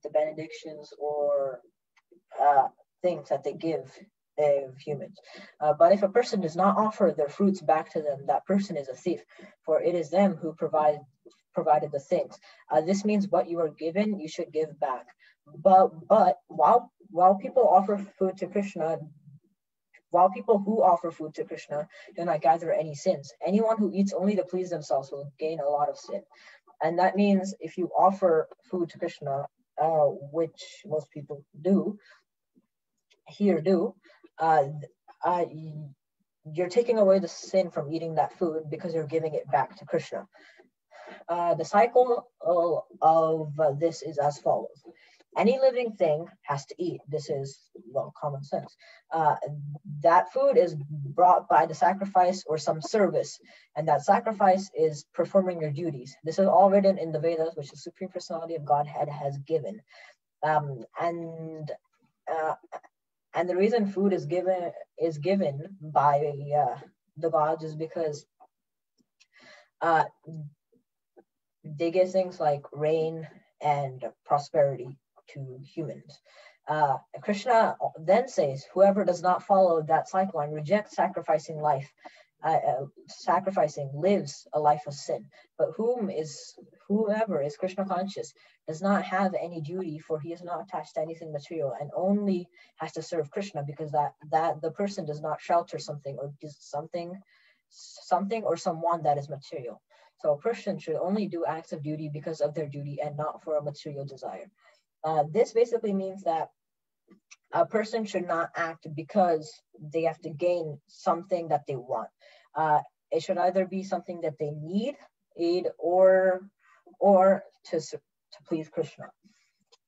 the benedictions or things that they give humans. But if a person does not offer their fruits back to them, that person is a thief, for it is them who provided the things. This means what you are given, you should give back. But while people offer food to Krishna, while people who offer food to Krishna do not gather any sins, anyone who eats only to please themselves will gain a lot of sin. And that means if you offer food to Krishna, which most people do, you're taking away the sin from eating that food because you're giving it back to Krishna. The cycle of this is as follows. Any living thing has to eat. This is, well, common sense. That food is brought by the sacrifice or some service, and that sacrifice is performing your duties. This is all written in the Vedas, which the Supreme Personality of Godhead has given. And the reason food is given by the gods is because they give things like rain and prosperity to humans. Krishna then says, whoever does not follow that cycle and rejects sacrificing lives a life of sin. But whoever is Krishna conscious does not have any duty, for he is not attached to anything material and only has to serve Krishna, because that the person does not shelter something or does something something or someone that is material. So a person should only do acts of duty because of their duty and not for a material desire. This basically means that a person should not act because they have to gain something that they want. It should either be something that they need, or to please Krishna.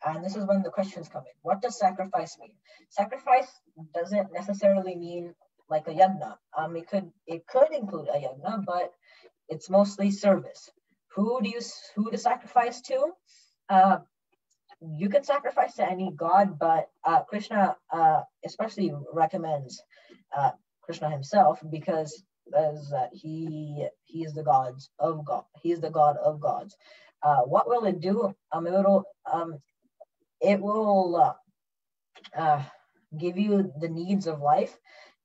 And this is when the questions come in. What does sacrifice mean? Sacrifice doesn't necessarily mean like a yajna. It could include a yajna, but it's mostly service. Who to sacrifice to? You can sacrifice to any god, but Krishna especially recommends Krishna himself, because as he is the god of God. He is the god of gods. What will it do? It will give you the needs of life,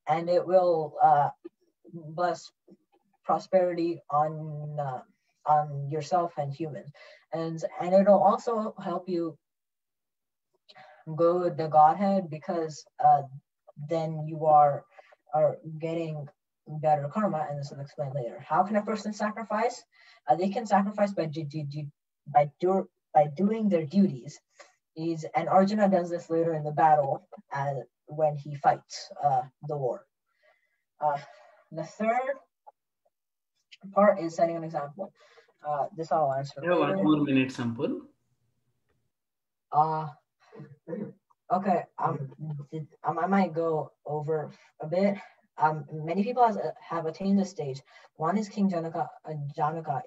and it will bless prosperity on yourself and humans, and it'll also help you go to Godhead, because then you are getting better karma, and this will explain later. How can a person sacrifice? They can sacrifice by doing their duties. And Arjuna does this later in the battle when he fights the war. The third part is setting an example. This I'll answer later. 1 more minute, Sampul. Okay, I might go over a bit. Many people have attained this stage. One is King Janaka.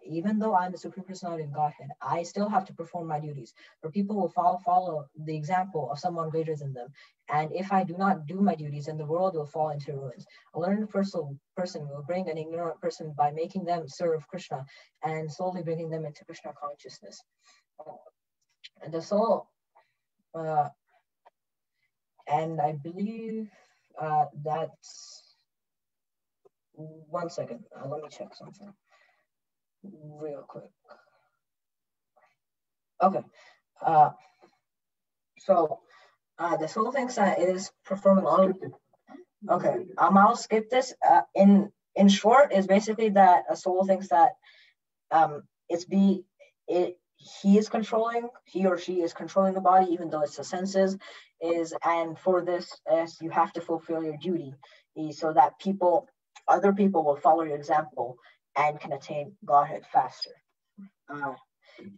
Even though I'm the Supreme Personality of Godhead, I still have to perform my duties. For people will follow the example of someone greater than them. And if I do not do my duties, then the world will fall into ruins. A learned person will bring an ignorant person by making them serve Krishna and slowly bringing them into Krishna consciousness. And the soul, and I believe that's. One second, let me check something real quick. Okay, so the soul thinks that it is performing all. Okay, I'll skip this. In short, is basically that a soul thinks that he or she is controlling the body, even though it's the senses. And for this, you have to fulfill your duty, so that other people will follow your example and can attain Godhead faster.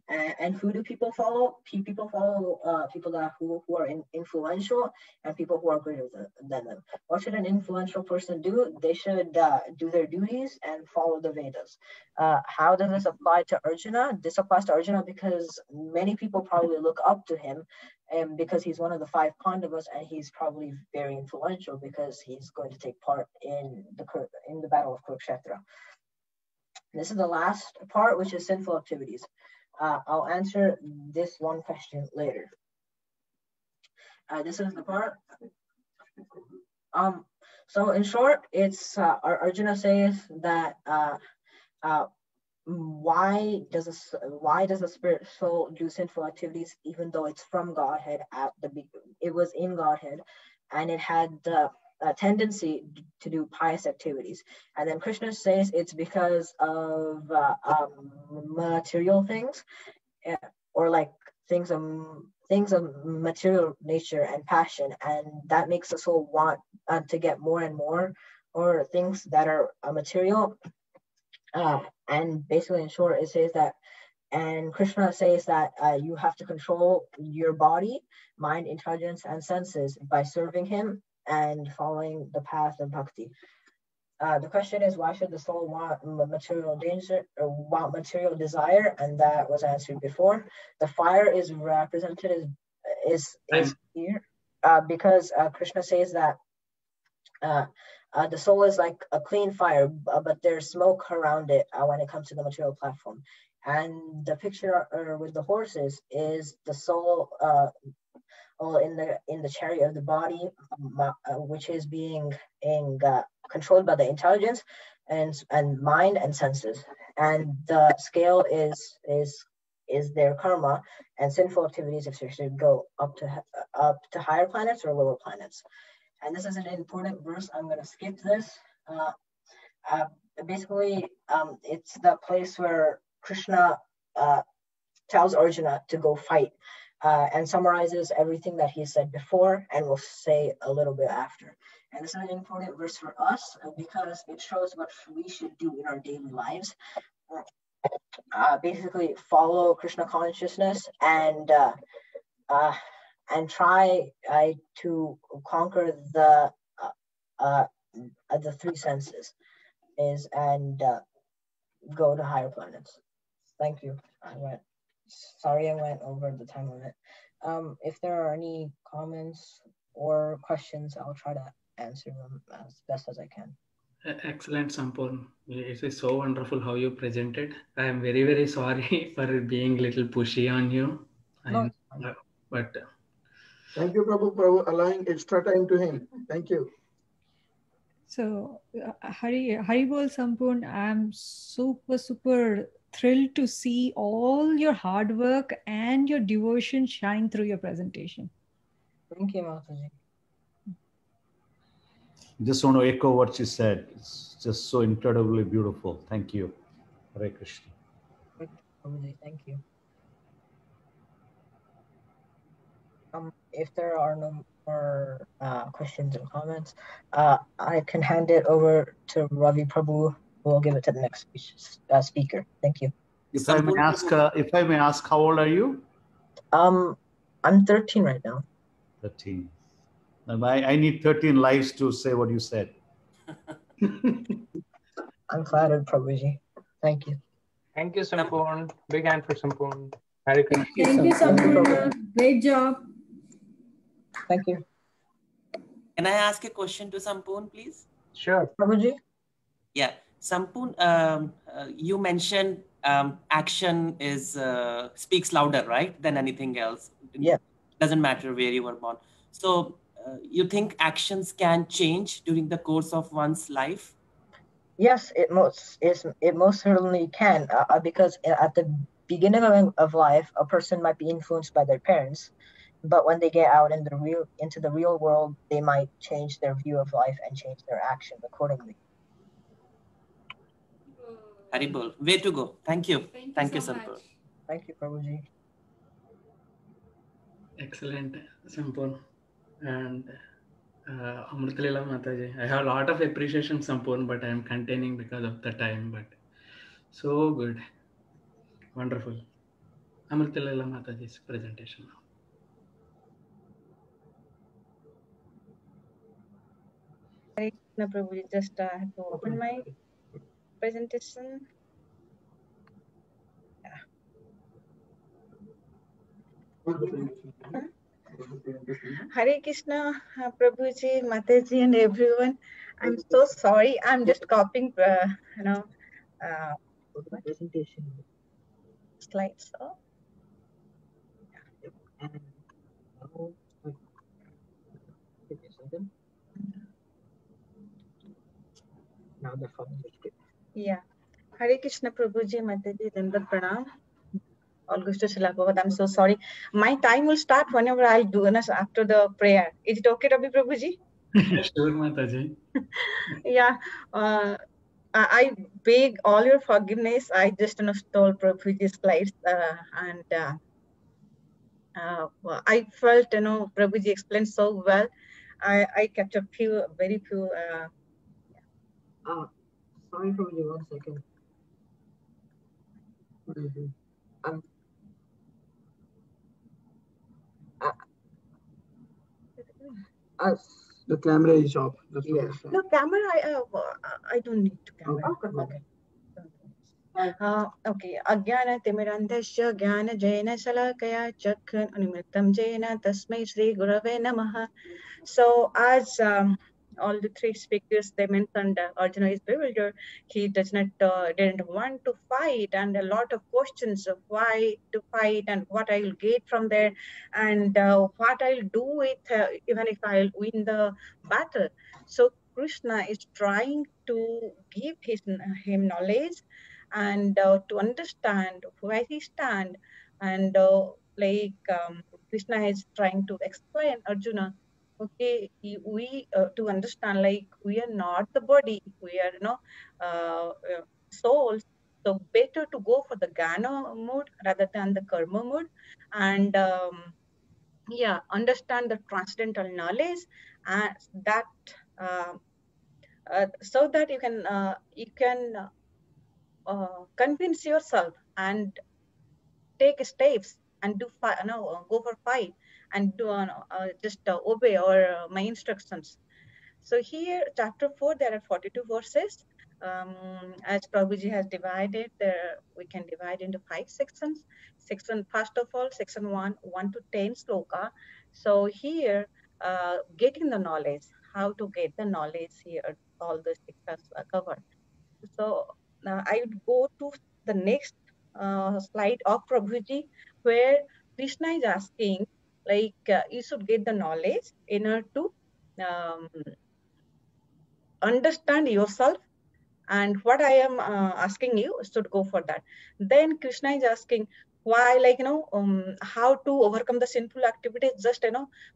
And who do people follow? People follow people who are influential and people who are greater than them. What should an influential person do? They should do their duties and follow the Vedas. How does this apply to Arjuna? This applies to Arjuna because many people probably look up to him, and because he's one of the 5 Pandavas, and he's probably very influential because he's going to take part in the battle of Kurukshetra. This is the last part, which is sinful activities. I'll answer this one question later. This is the part. So in short, it's Arjuna says that why does the spirit soul do sinful activities even though it's from Godhead? It was in Godhead, and it had the tendency to do pious activities. And then Krishna says it's because of material things, or like things of material nature and passion, and that makes the soul want to get more and more, or things that are material. And basically, in short, it says that, and Krishna says that you have to control your body, mind, intelligence, and senses by serving him and following the path of bhakti. The question is, why should the soul want material danger or want material desire? And that was answered before. The fire is represented is here because Krishna says that the soul is like a clean fire, but there's smoke around it when it comes to the material platform. And the picture with the horses is the soul in the chariot of the body, which is being controlled by the intelligence and mind and senses. And the scale is their karma and sinful activities if they should go up to higher planets or lower planets. And this is an important verse. I'm going to skip this basically, it's the place where Krishna tells Arjuna to go fight and summarizes everything that he said before and will say a little bit after. And this is an important verse for us because it shows what we should do in our daily lives. Basically, follow Krishna consciousness and try to conquer the three senses and go to higher planets. Thank you. I went over the time limit. If there are any comments or questions, I'll try to answer them as best as I can. Excellent, Sampoorna. It is so wonderful how you presented. I am very, very sorry for being a little pushy on you. But thank you, Prabhu, for allowing extra time to him. Thank you. So, Hari Bol Sampoorna, I'm super thrilled to see all your hard work and your devotion shine through your presentation. Thank you, Mataji. Just want to echo what she said. It's just so incredibly beautiful. Thank you. Hare Krishna. Thank you. If there are no more questions and comments, I can hand it over to Ravi Prabhu, who will give it to the next speaker. Thank you. If I may ask, how old are you? I'm 13 right now. 13. I need 13 lives to say what you said. I'm flattered, Prabhuji. Thank you. Thank you, Sampoorna. Big hand for Sampoorna. Hare Krishna. Thank you, Sampoorna. Great job. Thank you. Can I ask a question to Sampoorna, please? Sure. Prabhuji? Yeah. Sampoorna, you mentioned action is speaks louder, right, than anything else. Yeah. Doesn't matter where you were born. So you think actions can change during the course of one's life? Yes, it most certainly can, because at the beginning of life, a person might be influenced by their parents, but when they get out into the real world, they might change their view of life and change their actions accordingly. Haribol, way to go. Thank you. Thank you, so Sampoorna. Thank you, Prabhuji. Excellent, Sampoorna. And Amrita Lila Mataji. I have a lot of appreciation, Sampoorna, but I am containing because of the time. But so good. Wonderful. Amrita Lila Mataji's presentation now. Hare Krishna, Prabhuji. Just have to open my presentation. Hare Krishna, Prabhuji, Mataji, and everyone. I'm so sorry. I'm just copying, presentation slides. Oh. Now the phone is good. Yeah. Hare Krishna, Prabhuji, Mataji, Dandat Pranam. All goes to Srila Prabhupada. I'm so sorry. My time will start whenever I'll do this after the prayer. Is it okay, Ravi Prabhuji? Sure, Mataji. Yeah. I beg all your forgiveness. I just stole Prabhuji's slides and I felt, Prabhuji explained so well. I kept a very few. Sorry, Prabhuji, 1 second. The camera is off. No, camera, I don't need to camera. Okay. Okay. Agyana Timirandasya Gyana Jaina Salakaya Chakran Animittam Jaina Tasmai Sri Gurave Namaha. So as all the three speakers, they mentioned Arjuna is bewildered. He didn't want to fight, and a lot of questions of why to fight and what I'll get from there, and what I'll do with even if I'll win the battle. So Krishna is trying to give him knowledge and to understand where he stands, and Krishna is trying to explain Arjuna okay, we to understand, like, we are not the body, we are souls. So better to go for the Gana mood rather than the Karma mood, and yeah, understand the transcendental knowledge, and that so that you can convince yourself and take steps and do go for fight and do just obey or my instructions. So here, chapter 4, there are 42 verses. As Prabhuji has divided, there we can divide into 5 sections. First of all, section 1 to 10 sloka. So here, getting the knowledge, how to get the knowledge here, all the sections are covered. So I would go to the next slide of Prabhuji, where Krishna is asking, like, you should get the knowledge in order to understand yourself, and what I am asking you should go for that. Then Krishna is asking why, like, how to overcome the sinful activities, just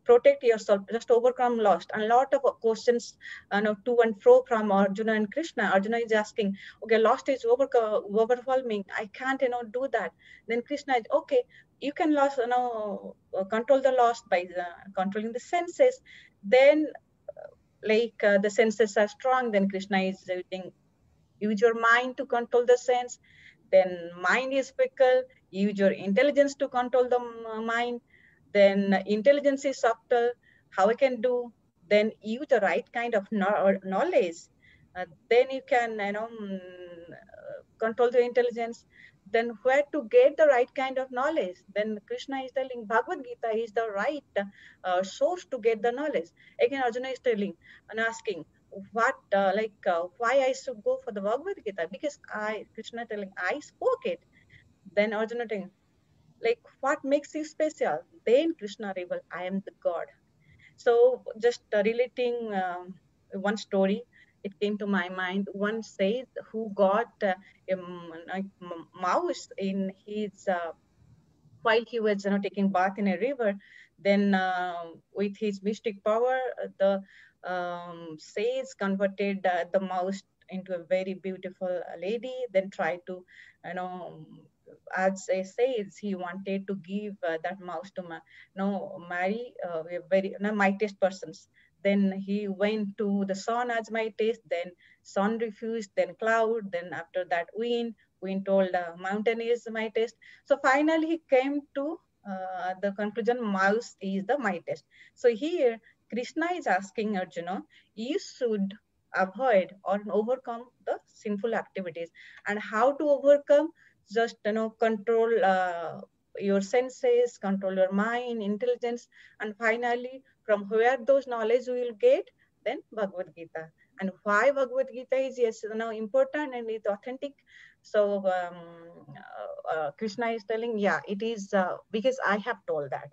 protect yourself, just overcome lost, and lot of questions to and fro from Arjuna and Krishna. Arjuna is asking, okay, lost is overwhelming, I can't do that. Then Krishna is, okay, you can control the lost by controlling the senses. Then like the senses are strong, then Krishna is using, use your mind to control the sense. Then mind is fickle, use your intelligence to control the mind. Then intelligence is subtle, how I can do? Then use the right kind of knowledge. Then you can control the intelligence. Then where to get the right kind of knowledge? Then Krishna is telling Bhagavad Gita is the right source to get the knowledge. Again, Arjuna is telling and asking, what why I should go for the Bhagavad Gita? Because Krishna telling, I spoke it. Then Arjuna telling, like, what makes you special? Then Krishna revealed, I am the God. So just relating one story, it came to my mind. One says who got a mouse in his while he was taking bath in a river. Then with his mystic power, the sage converted the mouse into a very beautiful lady. Then tried to as a sage, he wanted to give that mouse to marry a very mightiest persons. Then he went to the sun as mightiest, then sun refused, then cloud, then after that wind told mountain is mightiest. So finally he came to the conclusion, mouse is the mightiest. So here Krishna is asking Arjuna, you should avoid or overcome the sinful activities. And how to overcome? Just control your senses, control your mind, intelligence, and finally from where those knowledge we will get? Then Bhagavad Gita. And why Bhagavad Gita is important and it's authentic? So Krishna is telling, yeah, it is because I have told that.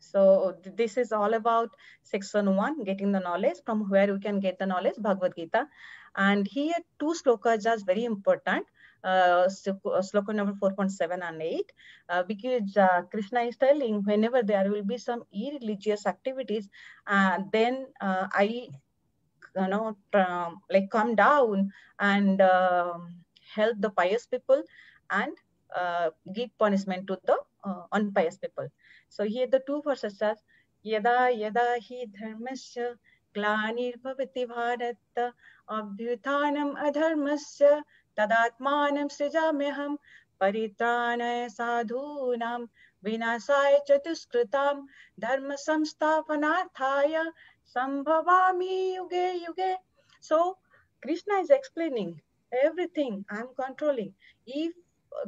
So this is all about section 1, getting the knowledge, from where we can get the knowledge, Bhagavad Gita. And here 2 slokas are very important, sloka number 4.7 and 8, because Krishna is telling, whenever there will be some irreligious activities, then I like come down and help the pious people and give punishment to the unpious people. So here the 2 verses are, yada yada hi dharmasya glanirvavati bharata abhyuthanam adharmasya tadatmanam srijamyaham paritranaya sadhunam vinasaya chatuskritam dharma samsthapanarthaya sambhavami yuge yuge. So Krishna is explaining everything I'm controlling. If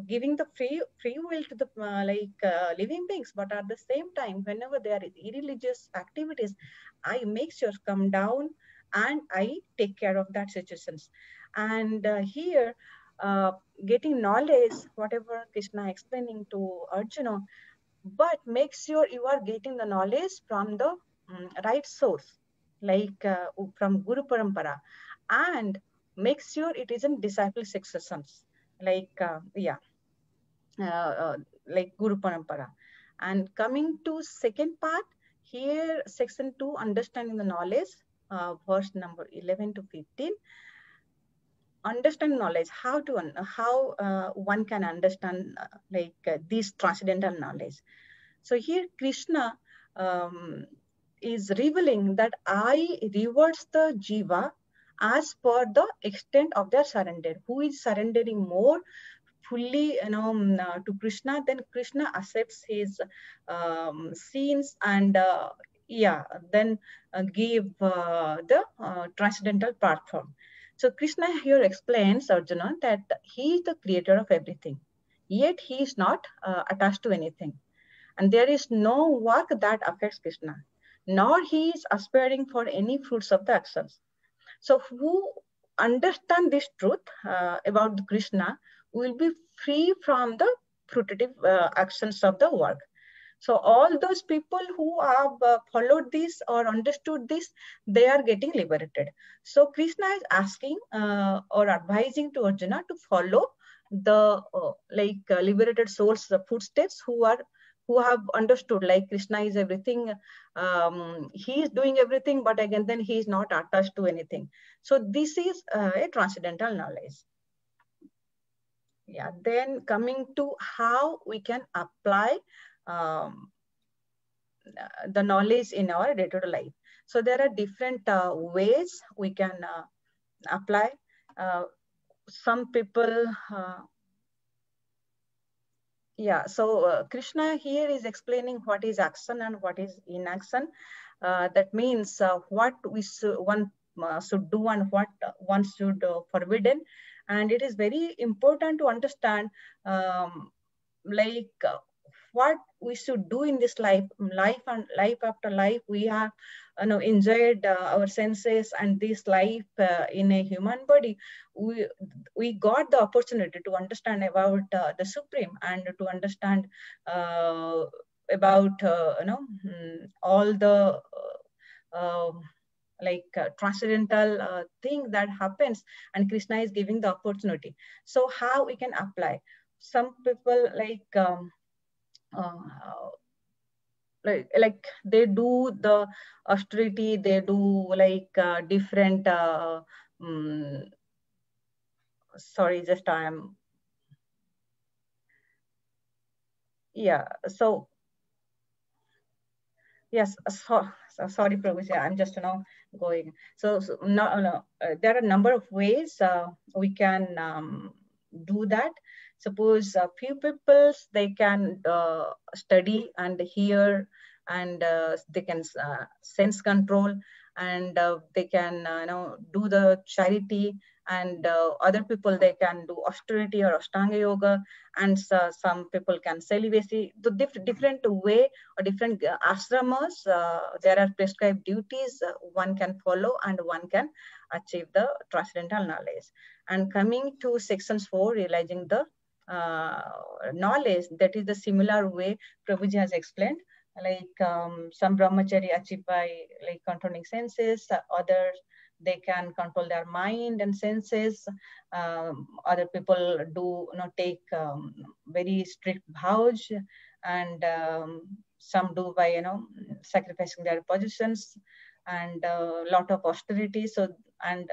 giving the free will to the living beings, but at the same time, whenever there is irreligious activities, I make sure come down and I take care of that situations. And here, getting knowledge, whatever Krishna explaining to Arjuna, but make sure you are getting the knowledge from the right source, like from Guru Parampara, and make sure it isn't disciple successions, like like Guru Parampara. And coming to second part, here section 2, understanding the knowledge, verse number 11 to 15. Understand knowledge, how one can understand this transcendental knowledge. So here Krishna is revealing that I rewards the jiva as per the extent of their surrender. Who is surrendering more fully to Krishna, then Krishna accepts his sins and then give the transcendental platform. So Krishna here explains Arjuna that he is the creator of everything, yet he is not attached to anything. And there is no work that affects Krishna, nor he is aspiring for any fruits of the actions. So who understand this truth about Krishna will be free from the fruitive actions of the work. So all those people who have followed this or understood this, they are getting liberated. So Krishna is asking or advising to Arjuna to follow the liberated souls' footsteps who have understood like Krishna is everything. He is doing everything, but again, then he is not attached to anything. So this is a transcendental knowledge. Yeah. Then coming to how we can apply the knowledge in our day-to-day life. So there are different ways we can apply. Some people, so Krishna here is explaining what is action and what is inaction. That means what one should do and what one should forbidden. And it is very important to understand what we should do in this life after life. We have enjoyed our senses and this life in a human body. We got the opportunity to understand about the Supreme and to understand about all the transcendental thing that happens, and Krishna is giving the opportunity. So how we can apply? Some people they do the austerity, they do different sorry, just I am so yes, sorry Prabhuji, I'm just going. So there are a number of ways we can do that. Suppose a few people, they can study and hear, and they can sense control, and they can do the charity, and other people, they can do austerity or Ashtanga yoga, and some people can celibacy. The different way or different ashramas, there are prescribed duties one can follow and one can achieve the transcendental knowledge. And coming to sections 4, realizing the knowledge, that is the similar way Prabhuji has explained. Some brahmachari achieve by controlling senses, others they can control their mind and senses. Other people do take very strict vows, and some do by sacrificing their possessions, and a lot of austerity. So, and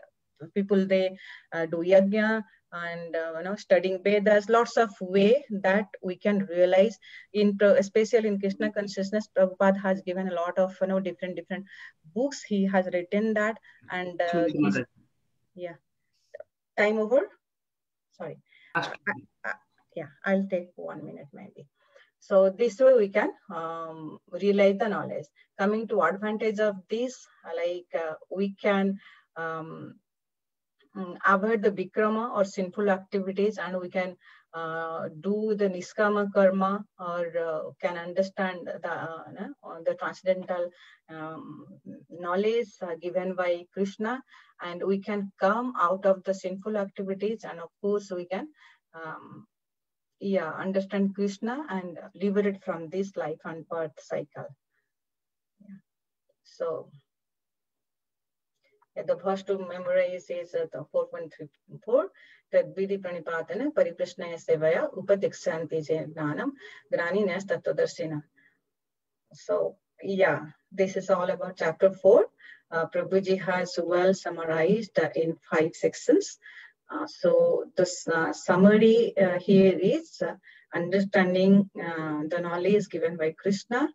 people, they do yajna and studying Vedas, lots of way that we can realize especially in Krishna consciousness. Prabhupada has given a lot of different books he has written that, and time over, sorry, I'll take 1 minute maybe. So this way we can realize the knowledge. Coming to advantage of this, we can avoid the Vikrama or sinful activities, and we can do the Niskama karma, or can understand the transcendental knowledge given by Krishna, and we can come out of the sinful activities, and of course we can understand Krishna and liberate from this life and birth cycle. So the verse to memorize is the 4.34. That Vidi Pranipatana Pariprashnaya Sevaya Upadiksanti Jnanam Grani Nes Tattvadarshina. So yeah, this is all about chapter 4. Prabhuji has well summarized in 5 sections. So the summary here is understanding the knowledge given by Krishna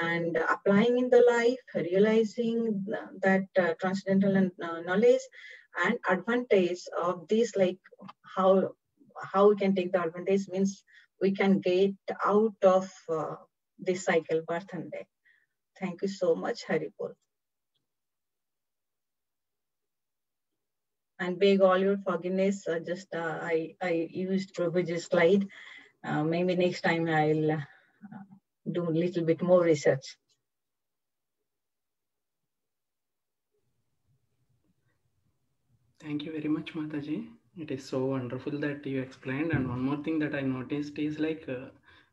and applying in the life, realizing that transcendental knowledge and advantage of this, like how we can take the advantage means we can get out of this cycle, birth and death. Thank you so much, Haripol. And beg all your forgiveness. I used Prabhuji's slide. Maybe next time I'll do a little bit more research. Thank you very much, Mataji. It is so wonderful that you explained. And one more thing that I noticed is like,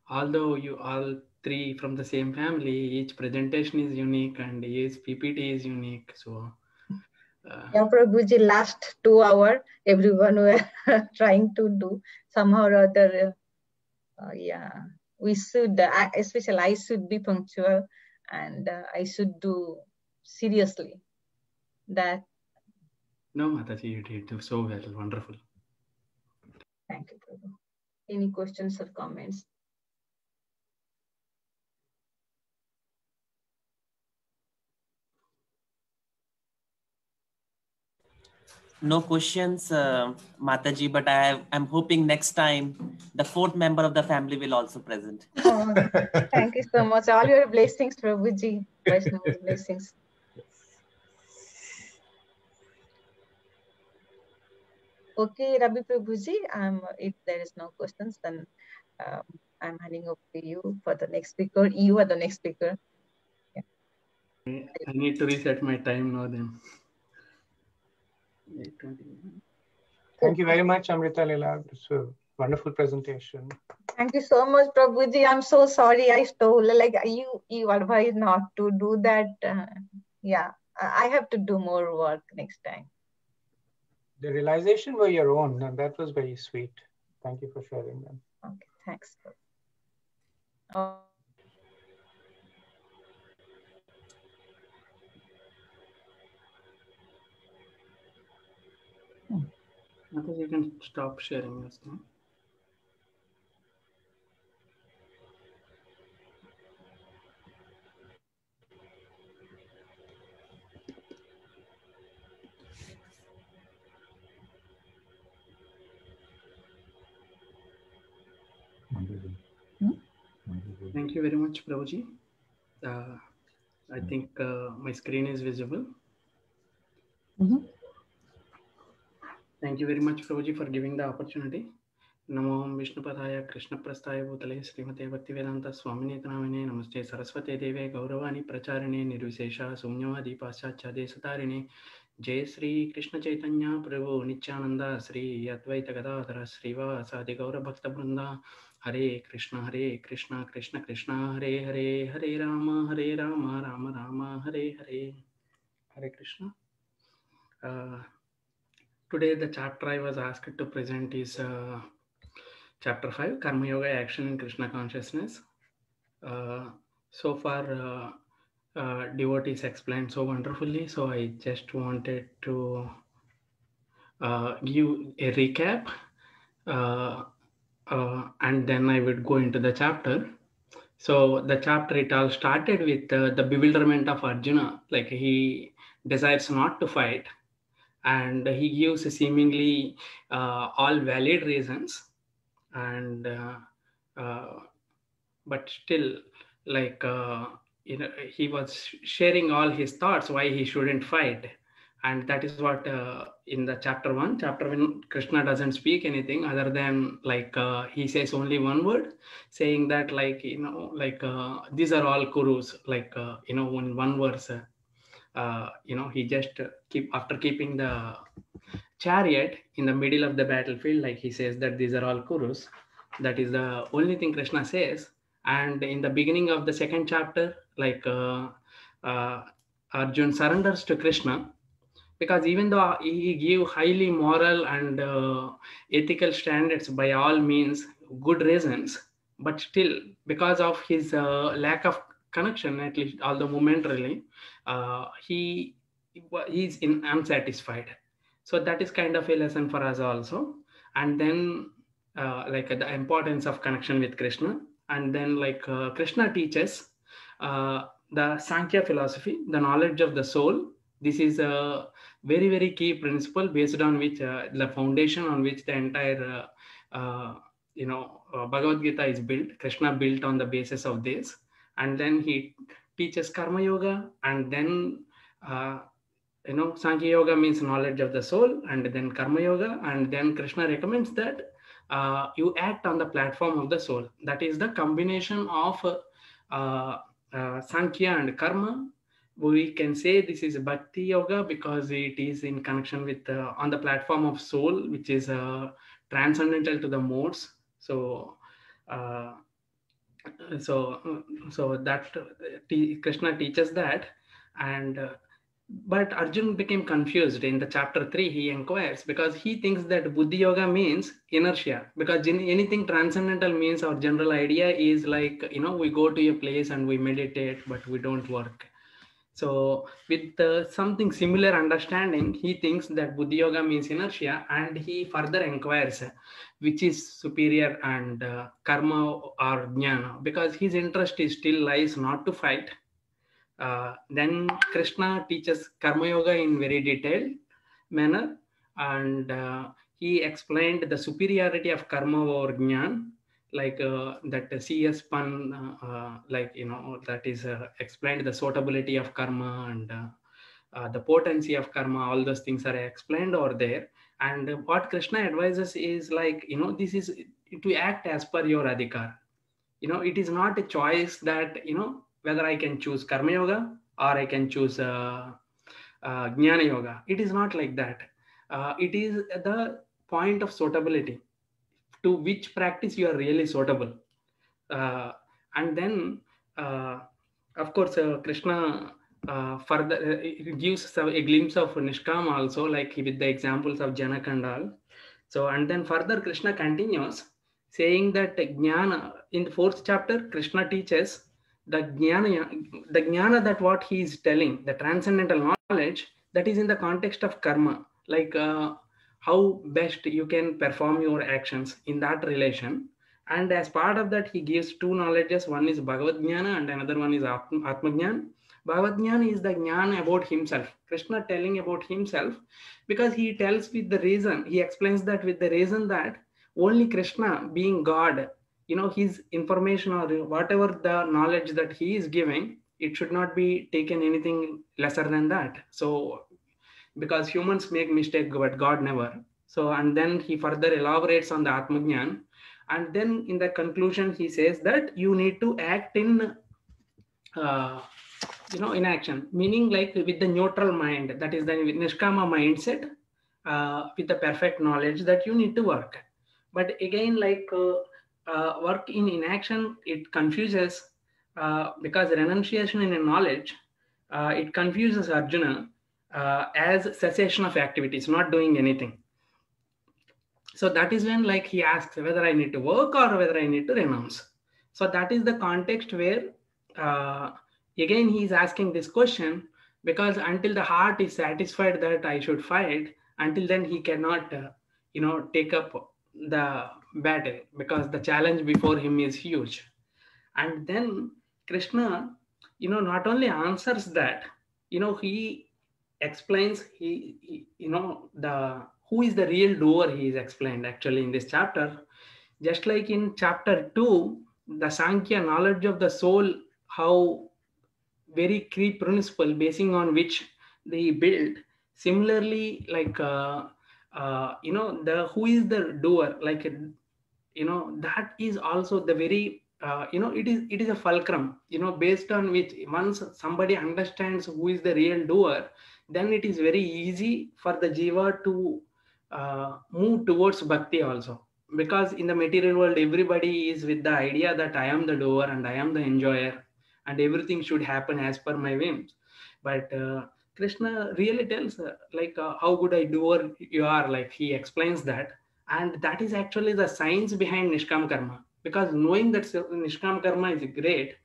although you all three from the same family, each presentation is unique and each PPT is unique. So, yeah, Prabhuji, last 2 hours, everyone were trying to do somehow or other. Yeah, we should, especially I should be punctual and I should do seriously that. No, Mataji, you did so well. Wonderful. Thank you, Prabhu. Any questions or comments? No questions, Mataji, but I'm hoping next time the 4th member of the family will also present. Oh, thank you so much. All your blessings, Prabhuji. Vaishnava's blessings. Okay, Ravi Prabhuji, if there is no questions, then I'm handing over to you for the next speaker. You are the next speaker. Yeah. I need to reset my time now then. Thank you very much, Amrita, Lila. It's a wonderful presentation. Thank you so much, Prabhuji. I'm so sorry I stole, like you advised not to do that. Yeah, I have to do more work next time. The realization were your own, and that was very sweet. Thank you for sharing them. Okay, thanks. Mataji, you can stop sharing this now. Thank you very much, Prabhuji. I think my screen is visible. Thank you very much, Prabhuji, for giving the opportunity. Namo Vishnupadaya Krishna Prasthaya Bhutale Srimate Bhaktivedanta Swaminiti Namine Namaste Saraswate Deve Gauravani Pracharine Nirvishesha Sunyavadi Paschachade Satarine Jai Sri Krishna Chaitanya Prabhu Nityananda Sri Advaita Gadadhara Srivasadi Gaura Bhakta Brunda Hare Krishna Krishna Krishna Hare Hare Hare Rama Rama Rama Hare Hare Hare Krishna. Today the chapter I was asked to present is Chapter 5, Karma Yoga, Action in Krishna Consciousness. So far, devotees explained so wonderfully, so I just wanted to give a recap, and then I would go into the chapter. So the chapter, it all started with the bewilderment of Arjuna, like he desires not to fight, and he gives seemingly all valid reasons. And but still, like he was sharing all his thoughts why he shouldn't fight, and that is what in the chapter 1 Krishna doesn't speak anything other than like he says only one word, saying that like these are all kurus, like in one verse he just after keeping the chariot in the middle of the battlefield, like he says that these are all kurus. That is the only thing Krishna says. And in the beginning of the 2nd chapter, like Arjun surrenders to Krishna, because even though he gave highly moral and ethical standards, by all means good reasons, but still because of his lack of connection, at least although momentarily, he's unsatisfied. So that is kind of a lesson for us also. And then like the importance of connection with Krishna. And then like Krishna teaches the Sankhya philosophy, the knowledge of the soul. This is a very, very key principle based on which the foundation on which the entire Bhagavad Gita is built. Krishna built on the basis of this. And then he teaches Karma Yoga, and then Sankhya Yoga means knowledge of the soul, and then Karma Yoga, and then Krishna recommends that you act on the platform of the soul. That is the combination of Sankhya and Karma. We can say this is Bhakti Yoga because it is in connection with on the platform of soul, which is transcendental to the modes. So that Krishna teaches that. And but Arjuna became confused in the chapter 3. He inquires because he thinks that Buddhi Yoga means inertia, because anything transcendental means our general idea is like, we go to a place and we meditate, but we don't work. So with something similar understanding, he thinks that Buddhi Yoga means inertia, and he further inquires which is superior, and karma or jnana, because his interest is still lies not to fight. Then Krishna teaches Karma Yoga in very detailed manner, and he explained the superiority of karma over jnana, like that CS Pan, that is explained the suitability of karma and the potency of karma. All those things are explained over there. And what Krishna advises is like, this is to act as per your adhikar. It is not a choice that, whether I can choose Karma Yoga or I can choose Jnana Yoga. It is not like that. It is the point of suitability, to which practice you are really suitable. And then, of course, Krishna further gives a glimpse of Nishkam also, like with the examples of Janak and all. So, and then further Krishna continues saying that Jnana, in the 4th chapter, Krishna teaches the Jnana that what he is telling, the transcendental knowledge, that is in the context of karma, like how best you can perform your actions in that relation. And as part of that, he gives 2 knowledges. One is Bhagavad Jnana and another one is Atma Jnana. Bhagavad Jnana is the Jnana about himself. Krishna telling about himself, because he tells with the reason, he explains that with the reason that only Krishna, being God, his information or whatever the knowledge that he is giving, it should not be taken anything lesser than that. So, because humans make mistake, but God never. So, and then he further elaborates on the Atma Jnana. And then in the conclusion, he says that you need to act in, in action, meaning like with the neutral mind, that is the Nishkama mindset, with the perfect knowledge that you need to work. But again, like work in inaction, it confuses, because renunciation in a knowledge, it confuses Arjuna as cessation of activities, not doing anything. So that is when like he asks whether I need to work or whether I need to renounce. So that is the context where again he is asking this question, because until the heart is satisfied that I should fight, until then he cannot take up the battle, because the challenge before him is huge. And then Krishna not only answers that, he explains who is the real doer. He is explained actually in this chapter, just like in chapter 2, the Sankhya knowledge of the soul, how very key principle basing on which they build. Similarly, like the who is the doer, like that is also the very it is a fulcrum, based on which once somebody understands who is the real doer, then it is very easy for the jiva to move towards bhakti also. Because in the material world, everybody is with the idea that I am the doer and I am the enjoyer and everything should happen as per my whims. But Krishna really tells how good a doer you are, like he explains that. And that is actually the science behind Nishkam Karma. Because knowing that Nishkam Karma is great,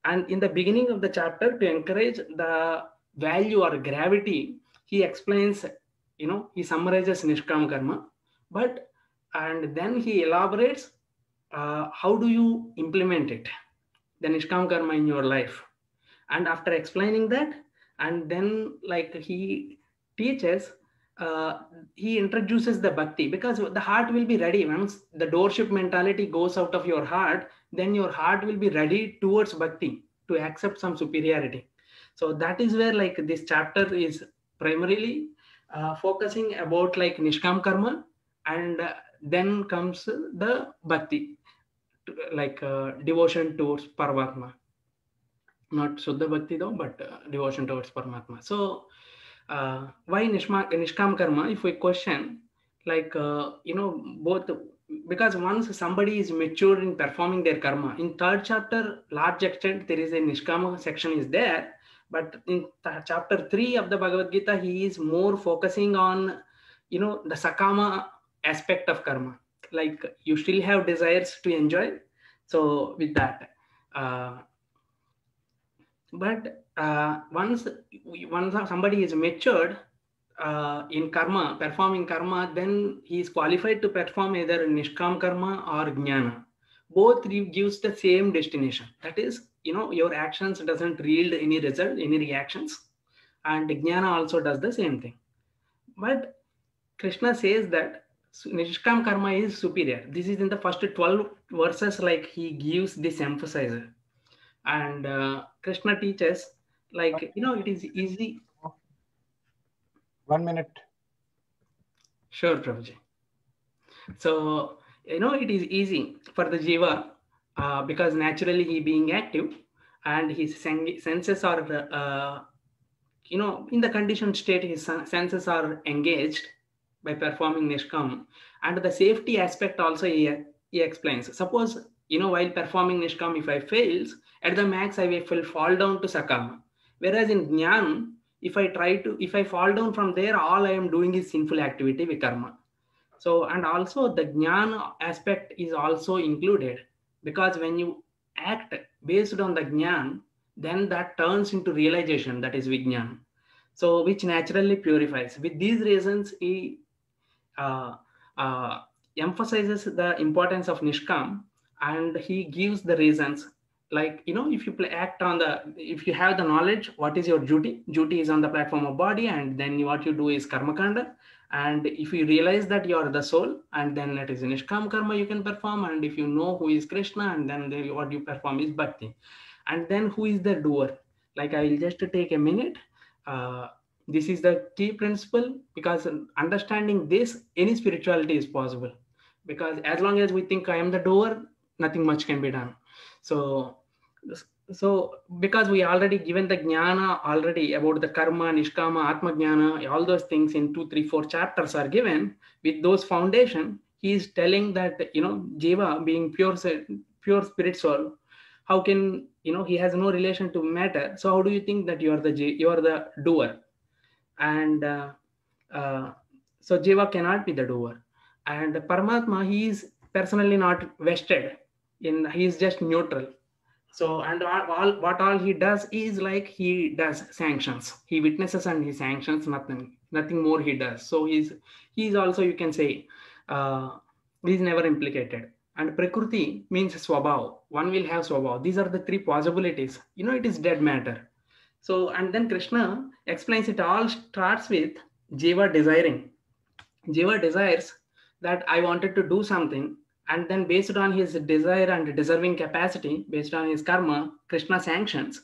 And in the beginning of the chapter, to encourage the value or gravity, he explains, he summarizes Nishkam Karma, and then he elaborates how do you implement it, the Nishkam Karma in your life. And after explaining that, and then like he teaches, he introduces the bhakti, because the heart will be ready. Once the doorship mentality goes out of your heart, then your heart will be ready towards bhakti, to accept some superiority. So that is where like this chapter is primarily focusing about like Nishkam Karma, and then comes the bhakti, like devotion towards Paramatma. Not Shuddha Bhakti though, but devotion towards Paramatma. So why Nishkam Karma? If we question, like, both, because once somebody is mature in performing their karma, in third chapter, large extent, there is a Nishkama section is there. But in chapter 3 of the Bhagavad Gita, he is more focusing on, the Sakama aspect of karma. Like you still have desires to enjoy. So with that, but once somebody is matured in karma, performing karma, then he is qualified to perform either Nishkam Karma or Jnana. Both gives the same destination. That is, your actions doesn't yield any result, any reactions. And Jnana also does the same thing. But Krishna says that Nishkam Karma is superior. This is in the first 12 verses, like he gives this emphasis. And Krishna teaches, like, it is easy. 1 minute. Sure, Prabhuji. So, it is easy for the jiva because naturally he being active and his senses are, in the conditioned state, his senses are engaged by performing Nishkam. And the safety aspect also he explains. Suppose, while performing Nishkam, if I fails, at the max I will fall down to Sakama. Whereas in Jnana, if I fall down from there, all I am doing is sinful activity, Vikarma. So, and also the Jnana aspect is also included, because when you act based on the Jnana, then that turns into realization, that is Vijnana. So, which naturally purifies. With these reasons, he emphasizes the importance of Nishkam, and he gives the reasons. Like, if you if you have the knowledge, what is your duty? Duty is on the platform of body, and then what you do is Karma Kanda. And if you realize that you are the soul, and then it is Nishkam Karma you can perform. And if you know who is Krishna, and then what you perform is Bhakti. And then who is the doer? Like, I will just take a minute. This is the key principle, because understanding this, any spirituality is possible. Because as long as we think I am the doer, nothing much can be done. So because we already given the jnana already about the karma, nishkama, atma jnana, all those things in 2, 3, 4 chapters are given. With those foundation, he is telling that, jiva being pure spirit soul, how can, he has no relation to matter. So how do you think that you are the doer? And so jiva cannot be the doer. And Paramatma, he is personally not vested in, he is just neutral. So, and what all he does is like he does sanctions. He witnesses and he sanctions, nothing more he does. So he's also, you can say, he's never implicated. And Prakriti means Swabhav. One will have Swabhav. These are the 3 possibilities. It is dead matter. So, and then Krishna explains it all starts with Jiva desiring. Jiva desires that I wanted to do something. And then based on his desire and deserving capacity, based on his karma, Krishna sanctions.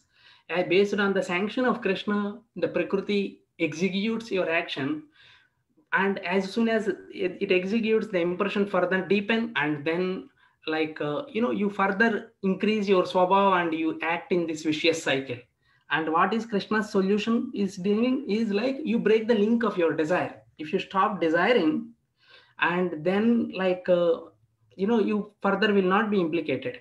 And based on the sanction of Krishna, the Prakriti executes your action. And as soon as it executes, the impression further deepen. And then like, you further increase your swabhava and you act in this vicious cycle. And what is Krishna's solution is doing is like you break the link of your desire. If you stop desiring, and then like, you further will not be implicated.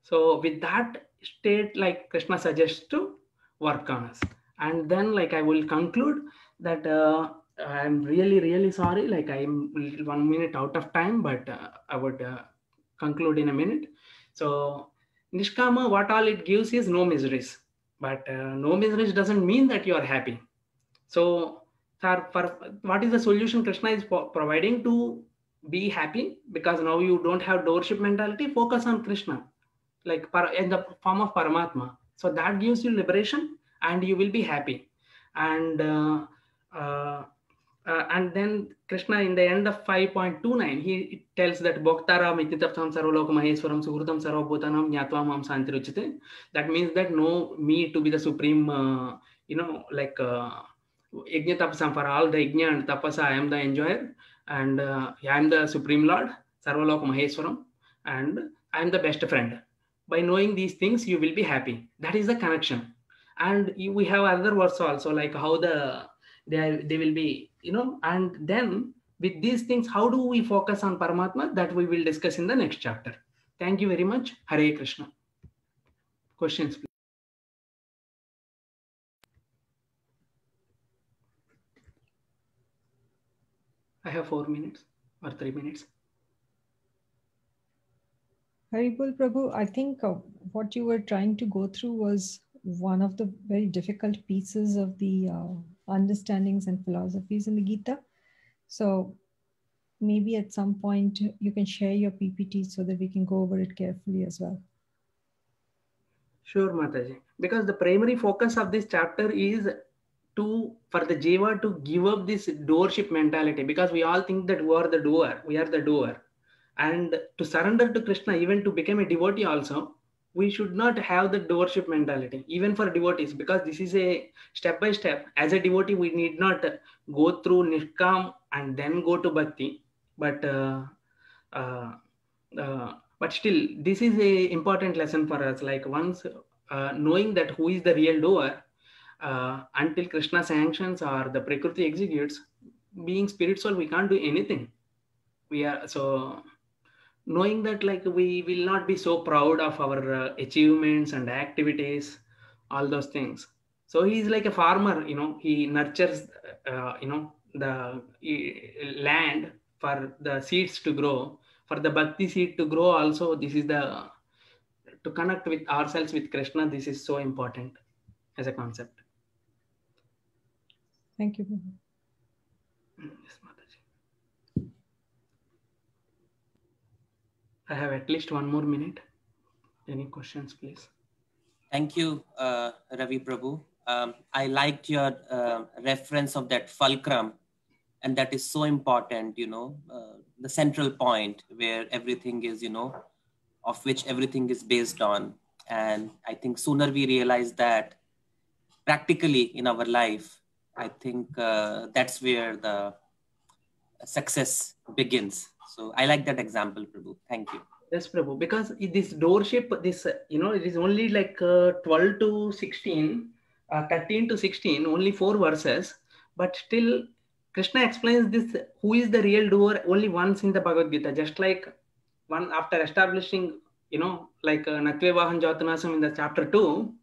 So with that state, like Krishna suggests to work on us. And then like I will conclude that I'm really, really sorry. Like I'm 1 minute out of time, but I would conclude in a minute. So Nishkama, what all it gives is no miseries. But no miseries doesn't mean that you are happy. So for what is the solution Krishna is providing to be happy? Because now you don't have doorship mentality, focus on Krishna, like in the form of Paramatma. So that gives you liberation and you will be happy. And then Krishna in the end of 5.29, he tells that Bhaktaram Ititapsam Sarvalok Maheswaram Suhrutam Sarvabhutanam Nyatva Mam Santiruchite. That means that no me to be the supreme, like Yajna Tapasam, for all the Yajna and Tapasa, I am the enjoyer, and I am the Supreme Lord, Sarvalok Maheswaram, and I am the best friend. By knowing these things, you will be happy. That is the connection. And we have other words also, like how they will be, and then with these things, how do we focus on Paramatma? That we will discuss in the next chapter. Thank you very much. Hare Krishna. Questions, please. I have 4 minutes or 3 minutes. Haribol Prabhu, I think what you were trying to go through was one of the very difficult pieces of the understandings and philosophies in the Gita. So maybe at some point you can share your PPT so that we can go over it carefully as well. Sure, Mataji. Because the primary focus of this chapter is for the Jiva to give up this doership mentality, because we all think that we are the doer. And to surrender to Krishna, even to become a devotee also, we should not have the doership mentality, even for devotees, because this is a step by step. As a devotee, we need not go through Nishkam and then go to Bhakti. But still, this is a important lesson for us. Like once knowing that who is the real doer, until Krishna sanctions or the Prakriti executes, being spiritual, we can't do anything. Knowing that, like, we will not be so proud of our achievements and activities, all those things. So he is like a farmer, he nurtures, the land for the seeds to grow, for the Bhakti seed to grow also. This is to connect with ourselves with Krishna. This is so important as a concept. Thank you. Yes, Mataji. I have at least 1 more minute. Any questions, please? Thank you, Ravi Prabhu. I liked your reference of that fulcrum, and that is so important, the central point where everything is, of which everything is based on. And I think sooner we realize that practically in our life, I think that's where the success begins. So I like that example, Prabhu. Thank you. Yes, Prabhu, because this doorship, it is only like 12 to 16, 13 to 16, only 4 verses, but still Krishna explains this, who is the real doer, only once in the Bhagavad Gita, just like one after establishing, like Natve Vahan Jatanasam in the chapter 2,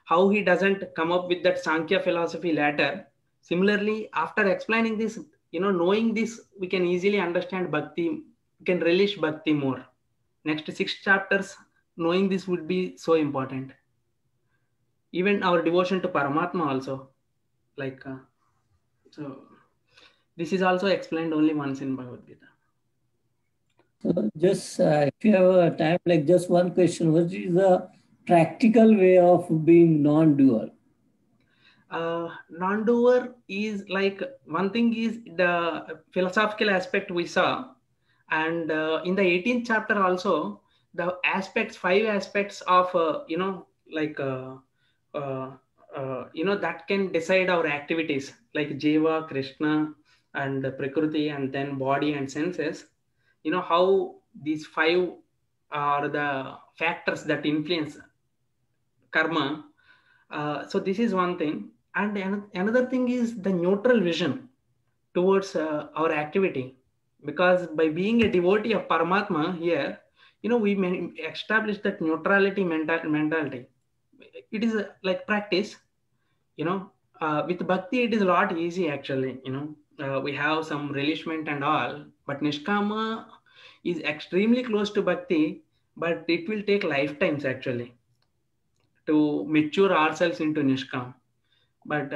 how he doesn't come up with that Sankhya philosophy later. Similarly, after explaining this, knowing this, we can easily understand Bhakti, we can relish Bhakti more. Next 6 chapters, knowing this would be so important. Even our devotion to Paramatma also. Like, so this is also explained only once in Bhagavad Gita. So just if you have time, like just one question, what is the practical way of being non-doer? Non-doer is like, one thing is the philosophical aspect we saw. And in the 18th chapter also, the 5 aspects of, that can decide our activities, like Jiva, Krishna, and Prakriti, and then body and senses. How these 5 are the factors that influence karma. So this is one thing. And another thing is the neutral vision towards our activity. Because by being a devotee of Paramatma here, we may establish that neutrality mentality. It is like practice, with Bhakti, it is a lot easy actually, we have some relishment and all, but Nishkama is extremely close to Bhakti, but it will take lifetimes actually to mature ourselves into Nishkam. But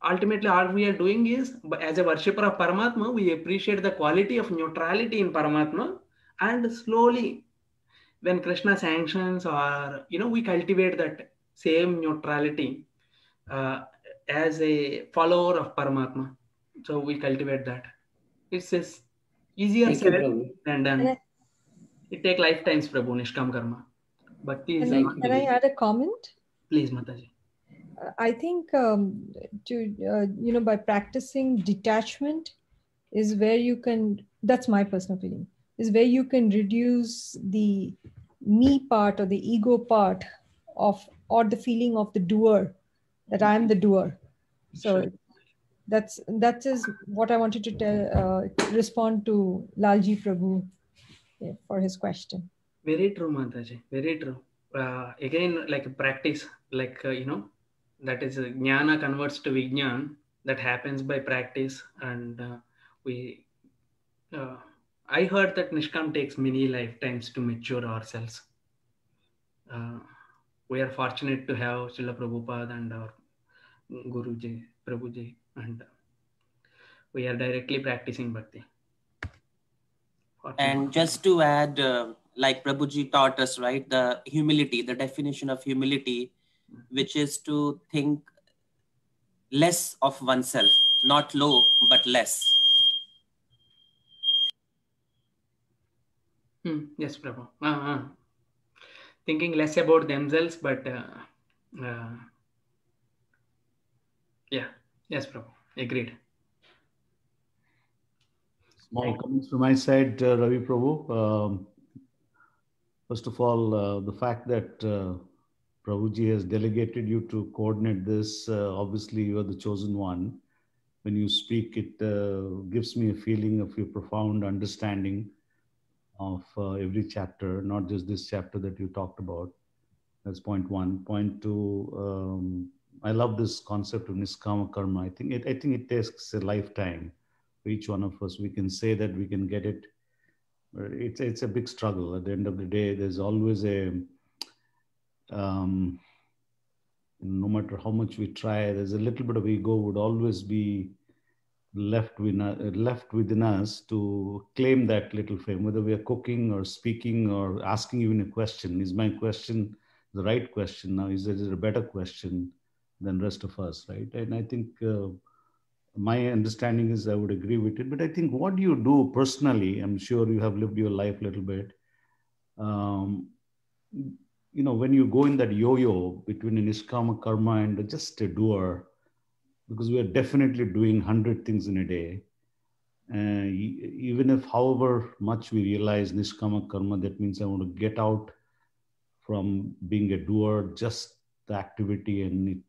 ultimately, all we are doing is, as a worshipper of Paramatma, we appreciate the quality of neutrality in Paramatma, and slowly, when Krishna sanctions, or we cultivate that same neutrality as a follower of Paramatma. So we cultivate that. It's easier Thank you, said Prabhu. than done. It takes lifetimes, Prabhu, Nishkam Karma. Bhakti is Can I add a comment? Please, Mataji. I think by practicing detachment is where you can, that's my personal feeling, is where you can reduce the me part or the ego part of, or the feeling of the doer, that I am the doer. So Sure. that is what I wanted to tell, respond to Lalji Prabhu for his question. Very true, Mataji. Very true. Again, like practice, like, that is jnana converts to vijnan. That happens by practice. And I heard that Nishkam takes many lifetimes to mature ourselves. We are fortunate to have Srila Prabhupada and our Guruji, Prabhuji, and we are directly practicing Bhakti. And just to add, like Prabhuji taught us, right, the humility, the definition of humility, which is to think less of oneself, not low, but less. Yes, Prabhu. Thinking less about themselves, but yeah. Yes, Prabhu. Agreed. Small comments from my side, Ravi Prabhu. First of all, the fact that Prabhuji has delegated you to coordinate this, obviously you are the chosen one. When you speak, it gives me a feeling of your profound understanding of every chapter, not just this chapter that you talked about. That's point one. Point two, I love this concept of niskama karma. I think it takes a lifetime for each one of us. We can say that we can get it. It's a big struggle. At the end of the day, there's always a no matter how much we try, there's a little bit of ego would always be left within us to claim that little fame, whether we are cooking or speaking or asking even a question. Is my question the right question now? Is it a better question than rest of us, right? And I think my understanding is I would agree with it. But I think what do you do personally? I'm sure you have lived your life a little bit. When you go in that yo-yo between a niskama karma and just a doer, because we are definitely doing 100 things in a day. Even if however much we realize niskama karma, that means I want to get out from being a doer, just the activity, and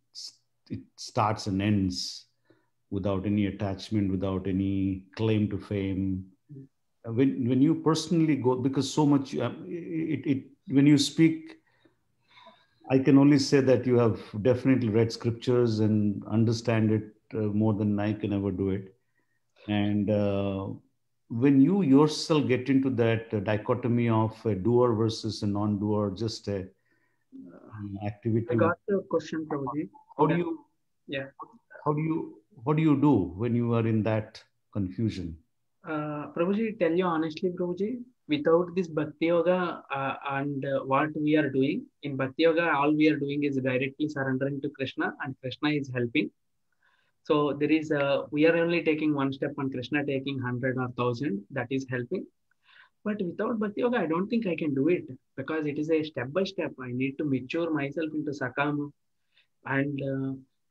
it starts and ends without any attachment, without any claim to fame. When you personally go, because so much, when you speak, I can only say that you have definitely read scriptures and understand it more than I can ever do it. And when you yourself get into that dichotomy of a doer versus a non-doer, just a activity. I got the question, Prabhuji. What do you do when you are in that confusion? Prabhuji, tell you honestly, Prabhuji, without this Bhakti Yoga and what we are doing, in Bhakti Yoga, all we are doing is directly surrendering to Krishna, and Krishna is helping. So there is we are only taking one step and Krishna taking 100 or 1,000, that is helping. But without Bhakti Yoga, I don't think I can do it, because it is a step by step. I need to mature myself into Sakama. And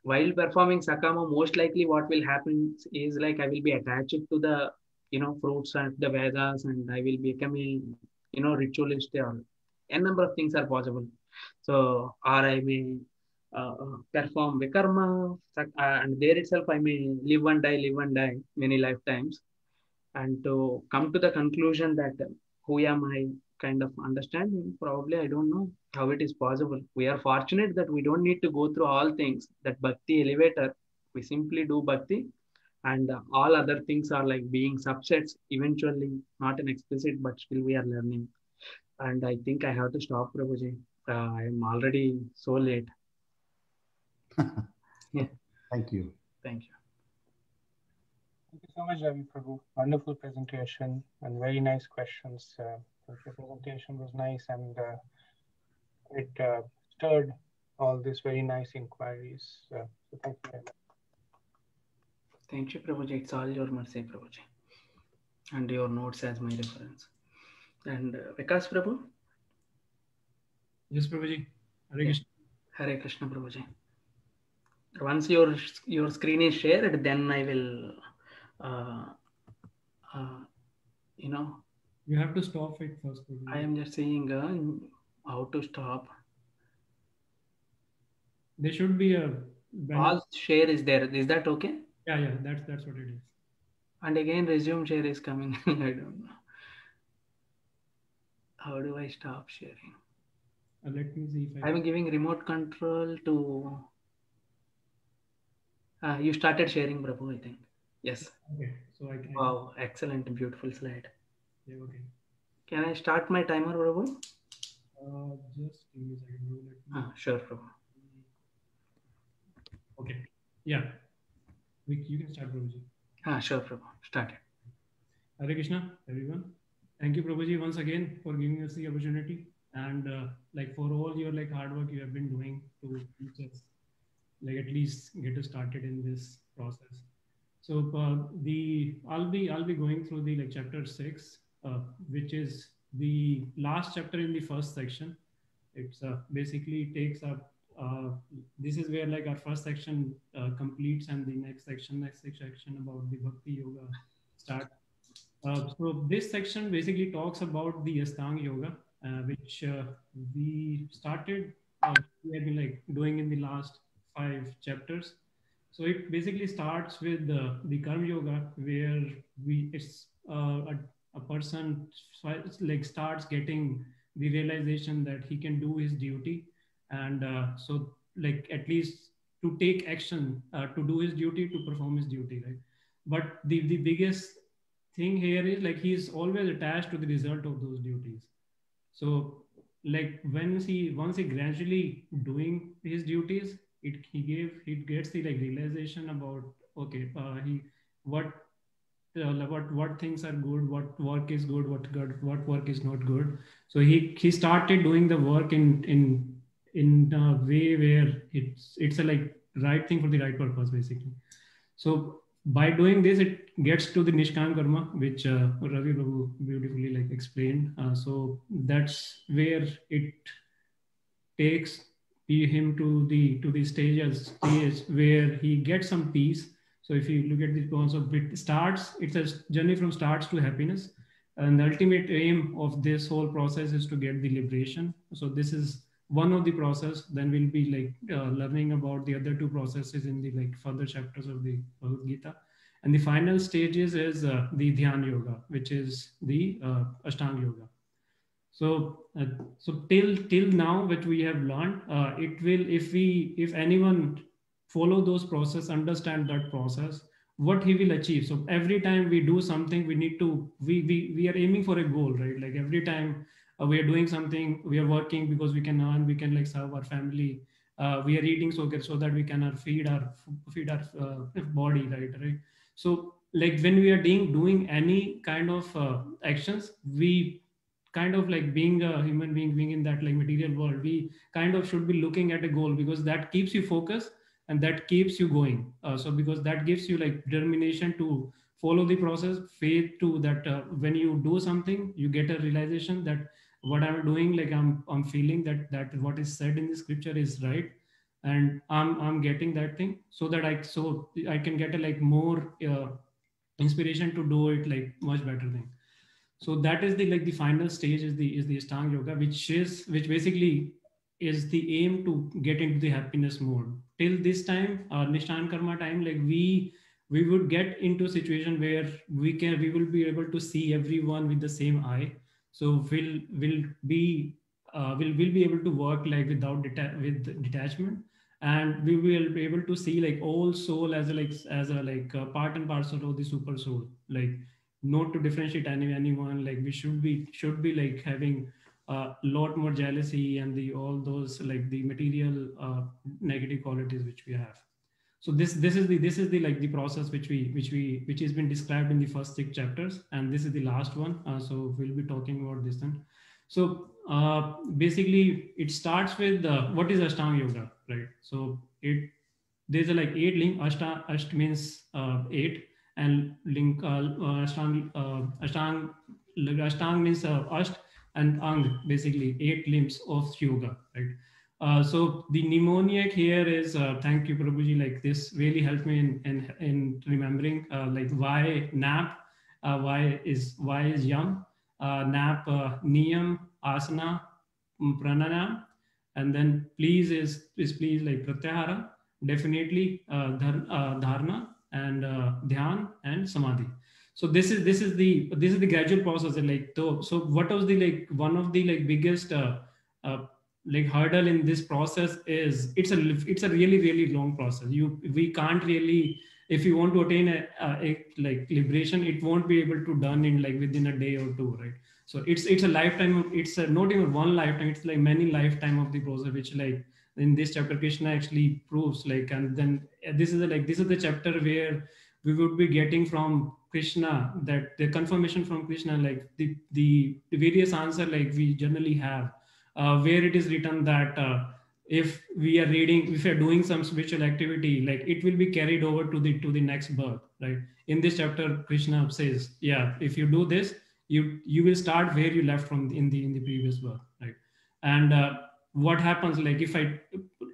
while performing Sakama, most likely what will happen is like I will be attached to the fruits and the Vedas, and I will become a ritualist, or a number of things are possible. So, or I may perform Vikarma, and there itself I may live and die many lifetimes, and to come to the conclusion that who am I kind of understanding, probably I don't know how it is possible. We are fortunate that we don't need to go through all things, that Bhakti elevator, we simply do Bhakti, and all other things are like being subsets eventually, not an explicit, but still we are learning. And I think I have to stop, Prabhuji. I am already so late. Yeah. Thank you. Thank you. Thank you so much, Ravi Prabhu. Wonderful presentation and very nice questions. Your presentation was nice and it stirred all these very nice inquiries. So thank you very much. Thank you, Prabhuji. It's all your mercy, Prabhuji. And your notes as my reference. And Vekas, Prabhu? Yes, Prabhuji. Hare Krishna. Hare Krishna, Prabhuji. Once your screen is shared, then I will, you know. You have to stop it first, Prabhuji. I am just saying how to stop. There should be a pause share is there. Is that okay? Yeah, that's what it is. And again, resume share is coming. I don't know. How do I stop sharing? Let me see if I'm giving remote control to. You started sharing, Prabhu, I think. Yes. Okay, so I can. Wow, excellent, beautiful slide. Yeah, okay. Can I start my timer, Prabhu? Just give me a second. Sure, Prabhu. Okay. Yeah. You can start, Prabhuji. Sure, Prabhu. Start it. Hare Krishna, everyone. Thank you, Prabhuji, once again for giving us the opportunity and like for all your like hard work you have been doing to teach us, like at least get us started in this process. So I'll be going through the like chapter 6, which is the last chapter in the first section. It's basically takes up. This is where like our first section completes, and the next section about the Bhakti Yoga start. So this section basically talks about the Ashtanga Yoga, which we started. We have been like doing in the last 5 chapters. So it basically starts with the Karma Yoga, where it's a person like starts getting the realization that he can do his duty, and so like at least to take action to do his duty, to perform his duty, right? But the biggest thing here is like he's always attached to the result of those duties. So like once he gradually doing his duties, he gets the like realization about okay, what things are good, what work is good, what work is not good. So he started doing the work in a way where it's a like right thing for the right purpose, basically. So by doing this, it gets to the Nishkam Karma, which Ravi Prabhu beautifully like explained. So that's where it takes him to the stage where he gets some peace. So if you look at the concept, it's a journey from starts to happiness. And the ultimate aim of this whole process is to get the liberation. So this is one of the process. Then we'll be like learning about the other 2 processes in the like further chapters of the Bhagavad Gita. And the final stages is the Dhyan Yoga, which is the Ashtanga Yoga. So till now, what we have learned, it will, if anyone follow those process, understand that process, what he will achieve. So every time we do something, we are aiming for a goal, right? Like every time we are doing something, we are working because we can earn, we can like serve our family. We are eating so that we can feed our body, right? So like when we are doing any kind of actions, we kind of like being a human being in that like material world, we kind of should be looking at a goal, because that keeps you focused and that keeps you going. So because that gives you like determination to follow the process, faith to that when you do something, you get a realization that what I'm doing, like I'm feeling that what is said in the scripture is right, and I'm getting that thing, so that I can get a like more inspiration to do it like much better thing. So that is the like the final stage is the Ashtanga Yoga, which basically is the aim to get into the happiness mode. Till this time, Nishtan Karma time, like we would get into a situation where we will be able to see everyone with the same eye. So we'll be able to work like without with detachment, and we will be able to see like all soul as a part and parcel of the super soul, like not to differentiate anyone. Like we should be like having lot more jealousy and all those like the material negative qualities which we have. So this is the like the process which has been described in the first 6 chapters, and this is the last one. So we'll be talking about this then. So basically, it starts with what is Ashtanga Yoga, right? So there's like 8 link. Asht means 8, and link Ashtang means Asht, and Ang, basically 8 limbs of yoga, right? So the mnemonic here is thank you, Prabhuji. Like this really helped me in remembering like why nap, why is yam, nap, niyam, asana, pranayam, and then please is please like pratyahara, definitely dharana, and dhyan and samadhi. So this is the gradual process. Like so what was the like one of the like biggest like hurdle in this process is it's a really long process. We can't really, if you want to attain a like liberation, it won't be able to done in like within a day or two, right? So it's a lifetime. It's not even one lifetime. It's like many lifetime of the process, which like in this chapter Krishna actually proves like, and then this is the chapter where we would be getting from Krishna that the confirmation from Krishna, like the various answer like we generally have, where it is written that if we are doing some spiritual activity, like it will be carried over to the next birth, right? In this chapter, Krishna says, yeah, if you do this, you will start where you left from in the previous birth, right? And what happens, like if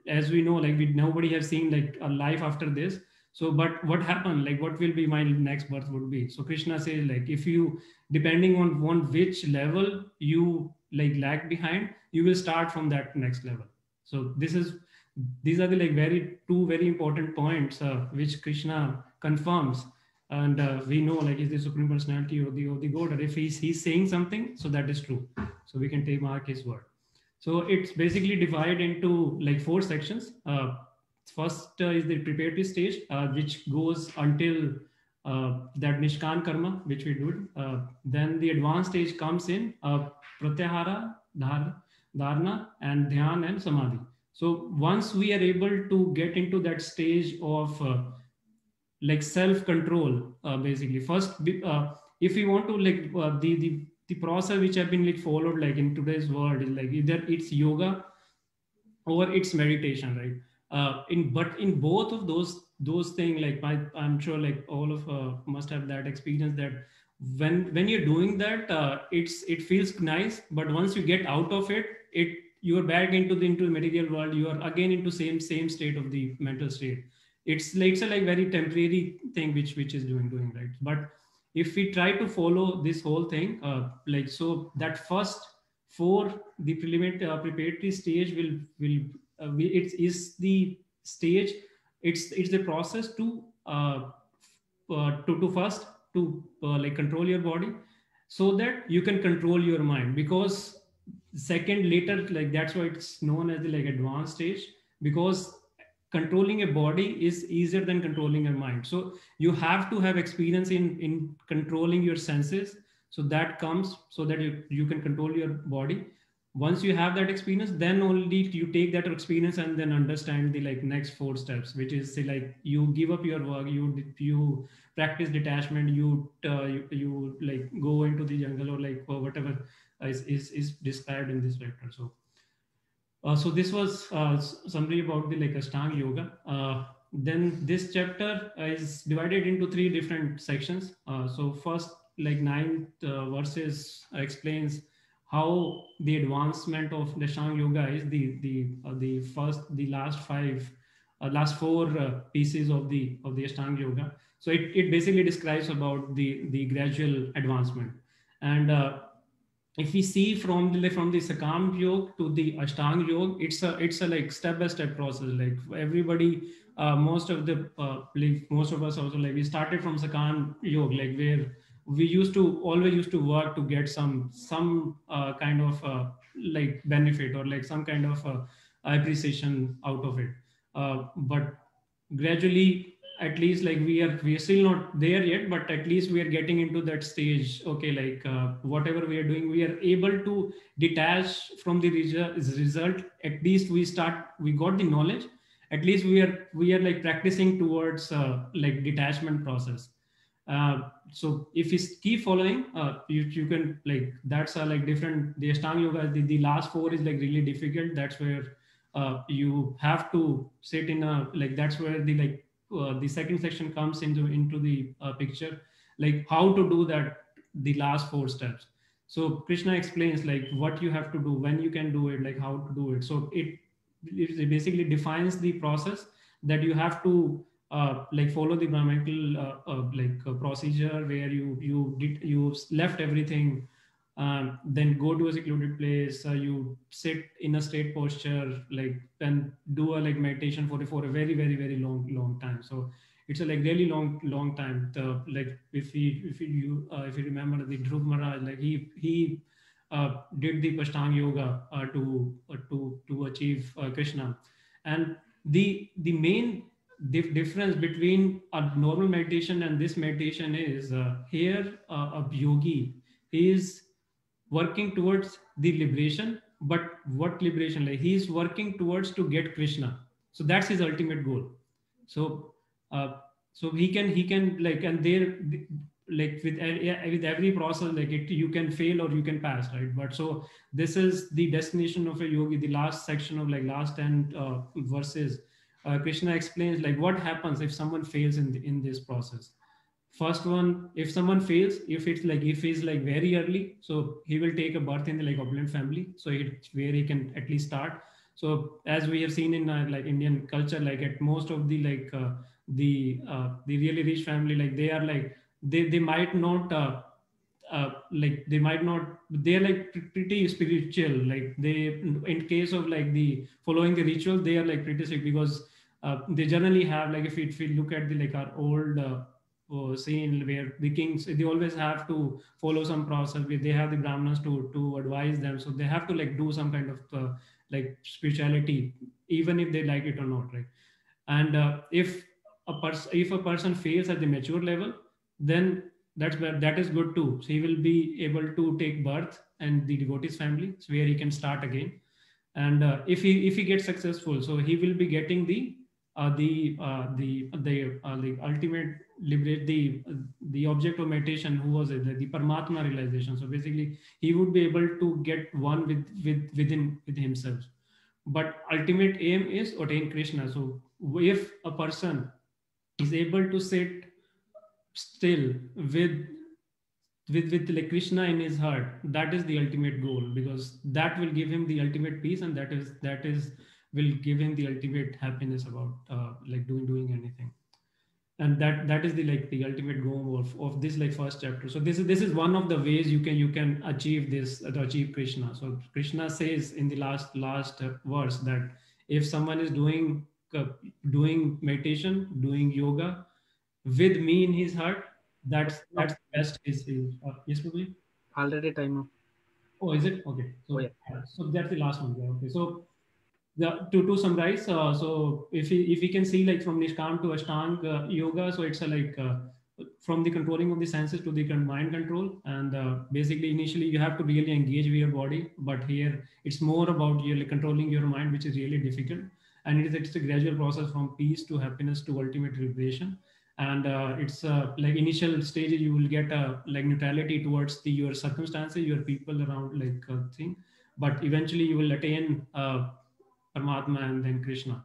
as we know, like nobody has seen like a life after this. So, but what happened, like what will be my next birth would be? So Krishna says, like if you, depending on which level you like lag behind, you will start from that next level. So these are the like two very important points which Krishna confirms. And we know like is the Supreme Personality or the God, or if he's saying something, so that is true. So we can take mark his word. So it's basically divided into like 4 sections. First is the preparatory stage, which goes until that Nishkan Karma, which we do. Then the advanced stage comes in Pratyahara, Dharana, and Dhyan and Samadhi. So once we are able to get into that stage of like self-control, basically, first, if we want to like the process which have been like followed like in today's world is like either it's yoga or it's meditation, right? But in both of those things, like I'm sure like all of must have that experience that when you're doing that, it feels nice, but once you get out of it, you are back into the material world. You are again into same state of the mental state. It's a like very temporary thing which is doing, right? But if we try to follow this whole thing, like so that first 4 the preparatory stage will it is the stage, it's the process to first to like control your body so that you can control your mind, because second later, like that's why it's known as the like advanced stage, because controlling a body is easier than controlling your mind. So you have to have experience in controlling your senses, so that comes so that you can control your body. Once you have that experience, then only you take that experience and then understand the like next 4 steps, which is say like you give up your work, you practice detachment, you like go into the jungle or like or whatever is described in this chapter. So this was summary about the like Ashtanga Yoga. Then this chapter is divided into 3 different sections. So first like 9 verses explains how the advancement of the Ashtanga Yoga is the last 4 pieces of the Ashtanga Yoga. So it basically describes about the gradual advancement. And if we see from the Sakam Yoga to the Ashtanga Yoga, it's a like step-by-step process. Like everybody, most of us also, like we started from Sakam Yoga, like where we always used to work to get some kind of like benefit or like some kind of appreciation out of it. But gradually, at least like we are still not there yet, but at least we are getting into that stage. Okay, like whatever we are doing, we are able to detach from the result. At least we got the knowledge. At least we are like practicing towards like detachment process. So if you keep following, you can like, that's like different. The Ashtanga yoga, the last 4 is like really difficult. That's where you have to sit in a, like, that's where the like the second section comes into the picture, like how to do that, the last 4 steps. So Krishna explains like what you have to do, when you can do it, like how to do it. So it basically defines the process that you have to like follow the Brahmanical procedure, where you left everything, then go to a secluded place, you sit in a straight posture, like, then do a like meditation for a very very very long time. So it's a like really long time. Like if you remember the Dhruv Maharaj, like he did the Pashtanga yoga to achieve Krishna. And the main difference between a normal meditation and this meditation is here a yogi is working towards the liberation. But what liberation? Like he is working towards to get Krishna. So that's his ultimate goal. So so he can like, and there, like with every process, like you can fail or you can pass, right? But so this is the destination of a yogi. The last section of like last 10 verses, Krishna explains like what happens if someone fails in this process. First one, if someone fails, if he's like very early, so he will take a birth in the like opulent family, so it's where he can at least start. So as we have seen in like Indian culture, like at most of the like the really rich family, like they are like they might not like they might not, they're like pretty spiritual, like they, in case of like the following the rituals, they are like pretty sick, because they generally have like, if we look at the like our old scene where the kings, they always have to follow some process where they have the brahmanas to advise them, so they have to like do some kind of like spirituality, even if they like it or not, right? And if a person fails at the mature level, then that is good too. So he will be able to take birth and the devotees family, so where he can start again. And if he gets successful, so he will be getting the ultimate liberate, the object of meditation, who was it, the Paramatma realization. So basically he would be able to get one with himself. But ultimate aim is attain Krishna. So if a person is able to sit still with like Krishna in his heart, that is the ultimate goal, because that will give him the ultimate peace, and that is will give him the ultimate happiness about like doing anything. And that is the like the ultimate goal of this like first chapter. So this is one of the ways you can achieve this, to achieve Krishna. So Krishna says in the last verse that if someone is doing meditation, doing yoga with me in his heart, that's the best. Is yes, Prabhuji? Already time up. Oh, is it? Okay. So, yeah. So that's the last one. Yeah, okay. So to summarize, so if we can see like from Nishkam to Ashtanga yoga, so it's like from the controlling of the senses to the mind control. And basically initially you have to really engage with your body, but here it's more about you like controlling your mind, which is really difficult. And it's a gradual process from peace to happiness to ultimate liberation. And it's like initial stages you will get like neutrality towards your circumstances, your people around, like thing, but eventually you will attain Paramatma and then Krishna.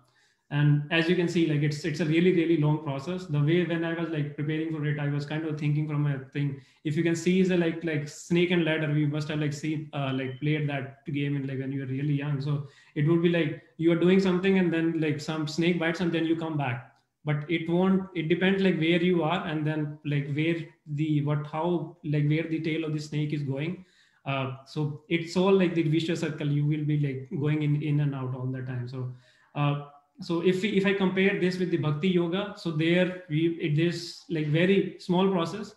And as you can see, like it's a really long process. The way when I was like preparing for it, I was kind of thinking from a thing, if you can see is a like snake and ladder, we must have like seen like played that game in like when you were really young. So it would be like you are doing something and then like some snake bites and then you come back. But it depends like where you are, and then like where where the tail of the snake is going. So it's all like the vicious circle. You will be like going in and out all the time. So so if I compare this with the bhakti yoga, so there it is like very small process.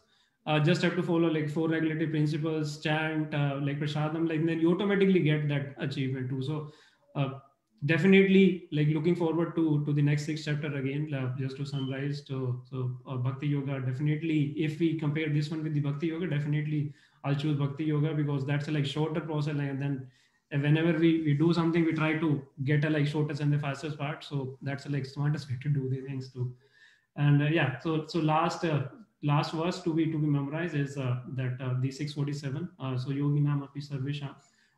Just have to follow like 4 regulatory principles, chant like prasadam, like then you automatically get that achievement too. So definitely like looking forward to the next 6 chapter again. Just to summarize, so Bhakti Yoga, definitely if we compare this one with the Bhakti Yoga, definitely I'll choose Bhakti Yoga, because that's a like shorter process, and then whenever we do something, we try to get a like shortest and the fastest part. So that's a like smartest way to do the things too. And yeah, so last verse to be memorized is that the 647. So yogi nam api sarvesham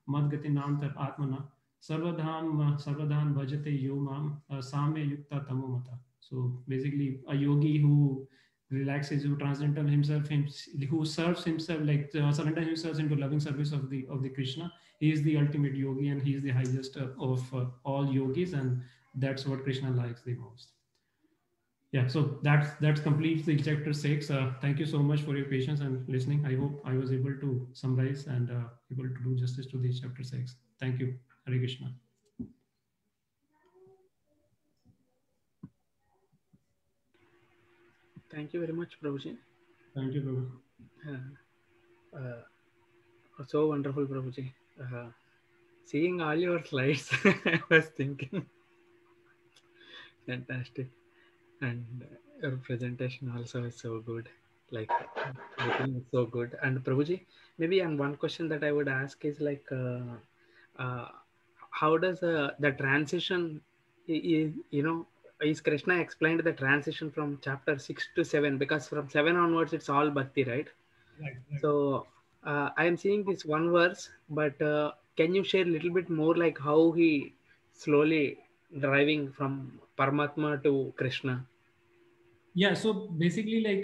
madgati nam tar atmana sarvadhan bhajate yo mam samya yukta tamomata. So basically a yogi who relaxes, who transcendental himself, who serves himself, like surrender himself into loving service of the Krishna. He is the ultimate yogi, and he is the highest of all yogis, and that's what Krishna likes the most. Yeah, so that completes the chapter 6. Thank you so much for your patience and listening. I hope I was able to summarize and able to do justice to the chapter 6. Thank you. Hare Krishna. Thank you very much, Prabhuji. Thank you, Prabhu. So wonderful, Prabhuji. Seeing all your slides, I was thinking, fantastic. And your presentation also is so good. Like, everything is so good. And Prabhuji, maybe and one question that I would ask is like, how does the transition, is Krishna explained the transition from chapter 6 to 7? Because from 7 onwards, it's all bhakti, right? Right. So I am seeing this one verse, but can you share a little bit more like how he slowly driving from Paramatma to Krishna? Yeah, so basically like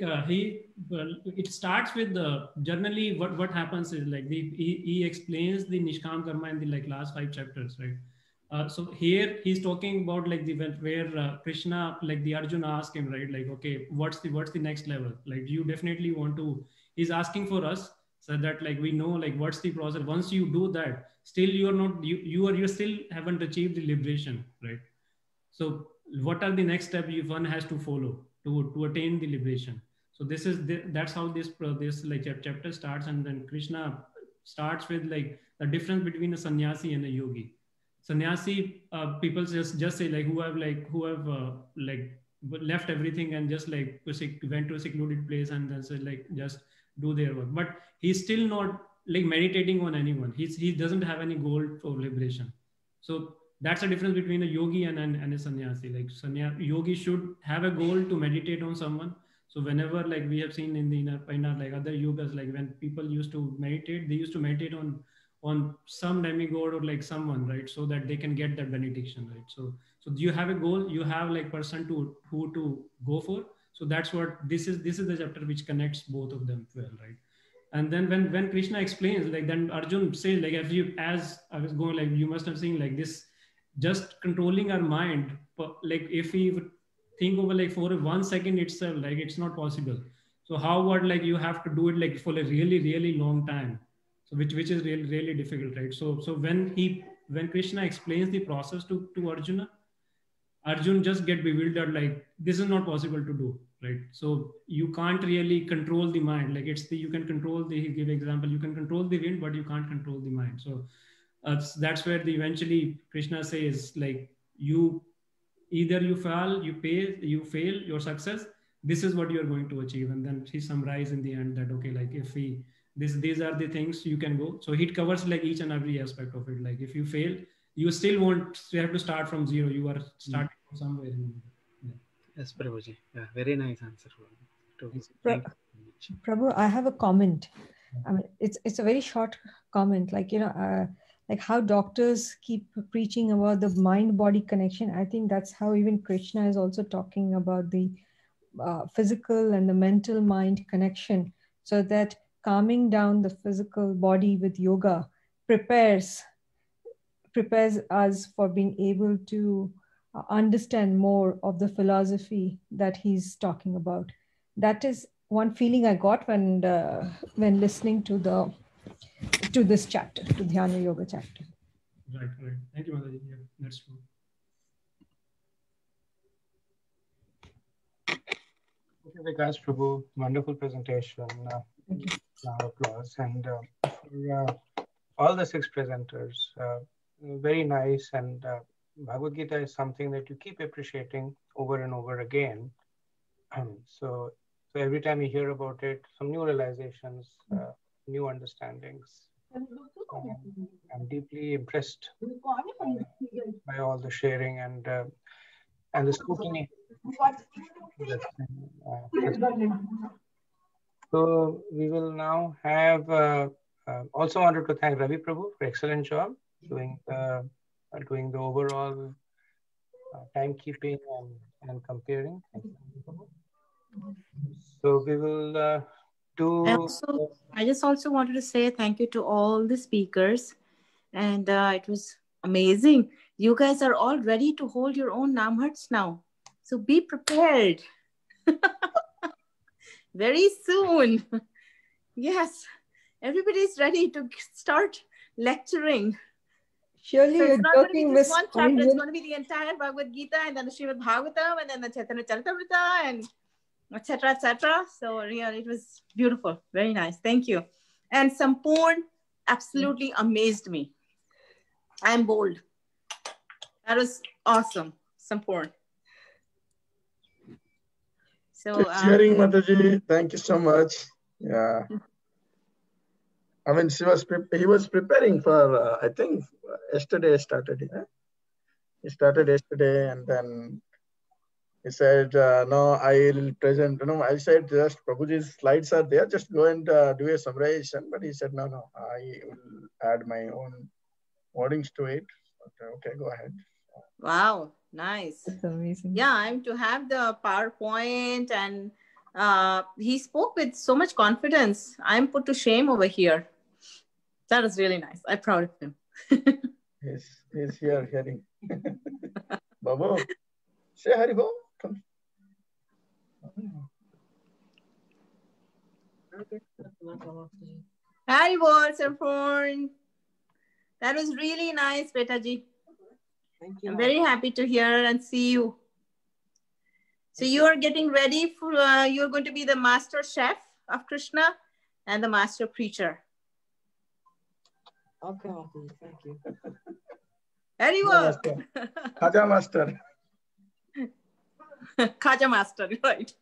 it starts with generally what happens is like he explains the Nishkam Karma in the like last 5 chapters, right? So here he's talking about like the where Krishna, like the Arjuna asked him, right, like, okay, what's the next level? Like you definitely want to, he's asking for us so that like we know like what's the process. Once you do that, still you are not, you still haven't achieved the liberation, right? So what are the next steps one has to follow to attain the liberation? So that's how this like chapter starts, and then Krishna starts with like the difference between a sannyasi and a yogi. Sannyasi, people just say like who have like left everything and just like went to a secluded place and then said like just do their work, but he's still not like meditating on anyone. He doesn't have any goal for liberation. So that's the difference between a yogi and a sannyasi. Like yogi should have a goal to meditate on someone. So whenever like we have seen in our like other yogas, like when people used to meditate, they used to meditate on some demigod or like someone, right? So that they can get that benediction, right? So you have a goal, you have like person who to go for. So that's what this is the chapter which connects both of them well, right? And then when Krishna explains, like then Arjun says, like as I was going, like you must have seen like this, just controlling our mind, like if we would think over like for 1 second itself, like it's not possible. So how about like you have to do it like for a really, really long time. So which is really, really difficult, right? So when Krishna explains the process to Arjuna, Arjun just get bewildered, like this is not possible to do, right? So you can't really control the mind. Like you can control he give example, you can control the wind, but you can't control the mind. So that's where eventually Krishna says like either you fail your success, this is what you're going to achieve. And then he summarized in the end that, okay, like if these are the things you can go. So he covers like each and every aspect of it. Like if you fail, you still have to start from zero. You are starting from somewhere in the middle. Yeah. Yes, Prabhuji. Yeah, very nice answer. Prabhu, I have a comment. I mean, it's a very short comment. Like, like how doctors keep preaching about the mind-body connection. I think that's how even Krishna is also talking about the physical and the mental mind connection, so that calming down the physical body with yoga prepares us for being able to understand more of the philosophy that he's talking about. That is one feeling I got when listening to this chapter, to Dhyana Yoga chapter. Right. Thank you, Mataji. Yeah, that's true. Thank you, Vekas Prabhu. Wonderful presentation. Thank you. Applause. And for all the 6 presenters, very nice and Bhagavad Gita is something that you keep appreciating over and over again. So every time you hear about it, some new realizations, new understandings. I'm deeply impressed by all the sharing and the scrutiny. So we will now have. Also wanted to thank Ravi Prabhu for excellent job doing the overall timekeeping and comparing. So we will do. I just also wanted to say thank you to all the speakers, and it was amazing. You guys are all ready to hold your own Namhats now, so be prepared. Very soon. Yes, everybody's ready to start lecturing. Surely So you're it's not going to be joking, just Miss one chapter, it's Angel. going to be the entire Bhagavad Gita and then the Srimad Bhagavatam and then the Chaitanya Charitamrita and etc. etc. So really, it was beautiful. Very nice. Thank you. And Sampoorna absolutely amazed me. I'm bold. That was awesome. Sampoorna. So Sharing, Mataji, thank you so much. Yeah. I mean, he was preparing for, I think, yesterday started. Yeah? He started yesterday and then he said, no, I'll present. No, I said, just Prabhuji's slides are there. Just go and do a summarization. But he said, no, I will add my own wordings to it. Okay, go ahead. wow, nice. That's amazing. Yeah, I'm to have the PowerPoint and he spoke with so much confidence. I'm put to shame over here. That was really nice. I'm proud of him. He's here hearing. Babu, say Haribo. Come. Haribo, Sampoorna. That was really nice, Betaji. Thank you. I'm very happy to hear and see you. So you are getting ready for, you're going to be the master chef of Krishna and the master preacher. Okay, thank you. Haribo. Khaja master. Khaja master, right.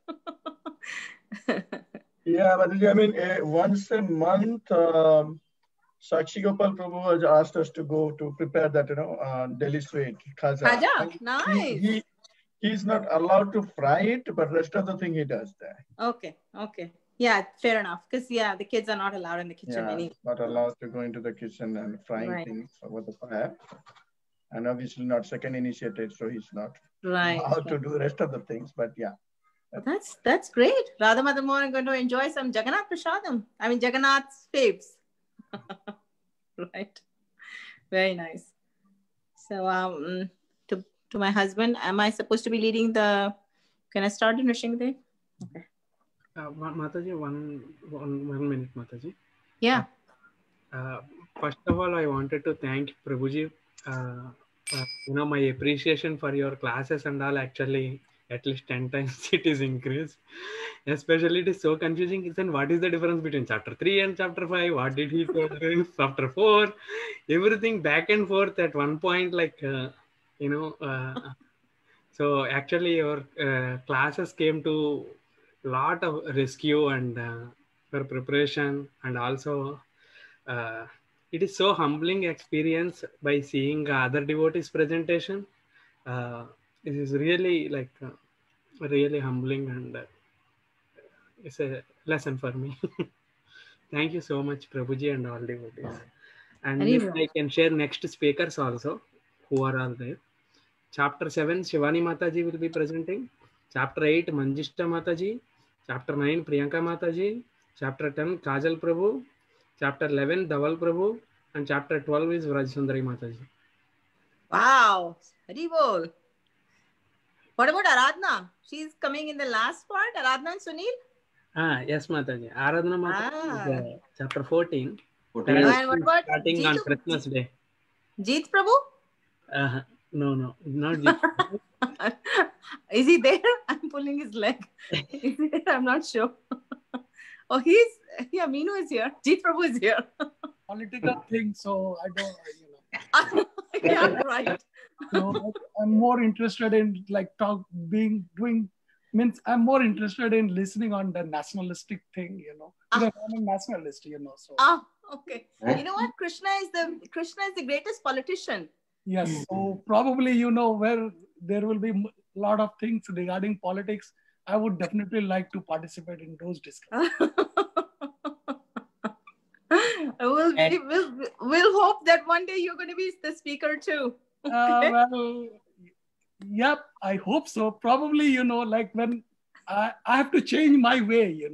Yeah, but I mean, once a month, Sachi Gopal Prabhu has asked us to go to prepare that, Delhi sweet, Khaja. Khaja, nice. He's not allowed to fry it, but rest of the thing he does there. Okay. Yeah, fair enough. Because, yeah, the kids are not allowed in the kitchen anyway. Not allowed to go into the kitchen and frying things over the fire. And obviously not second initiated, so he's not allowed to do the rest of the things, but yeah. That's great. Radha Madhamohan are going to enjoy some Jagannath Prasadam. I mean, Jagannath's faves. Right. Very nice. So, to my husband, am I supposed to be leading the... Can I start the Nrishingdev? Okay. Mataji, one minute, Mataji. Yeah. First of all, I wanted to thank Prabhuji. My appreciation for your classes and all, actually, at least 10 times it is increased. Especially it is so confusing. Then what is the difference between chapter 3 and chapter 5? What did he tell in chapter 4? Everything back and forth at one point, so actually your classes came to a lot of rescue and for preparation, and also it is so humbling experience by seeing other devotees presentation. It is really really humbling, and it's a lesson for me. Thank you so much, Prabhuji and all devotees. And if I can share next speakers also who are all there. Chapter 7, Shivani Mataji will be presenting. Chapter 8, Manjishta Mataji. Chapter 9, Priyanka Mataji. Chapter 10, Kajal Prabhu. Chapter 11, Dhaval Prabhu. And chapter 12 is Vraj Sundari Mataji. Wow. Haribol. What about Aradhana? She's coming in the last part, Aradhana and Sunil? Yes, Mataji. Aradhana Mataji is chapter 14. And what about starting on Christmas Day. Jeet Prabhu? No, not Jeet. Is he there? I'm pulling his leg. Is he there? I'm not sure. Oh, Meenu is here. Jeet Prabhu is here. Political thing, so I don't, Yeah, right. So I'm more interested in like I'm more interested in listening on the nationalistic thing, because I'm a nationalist, so. Okay. You know what? Krishna is the greatest politician. Yes. So probably, where there will be a lot of things regarding politics, I would definitely like to participate in those discussions. We'll hope that one day you're going to be the speaker too. Okay? Well, yep, I hope so. Probably, like when I have to change my way,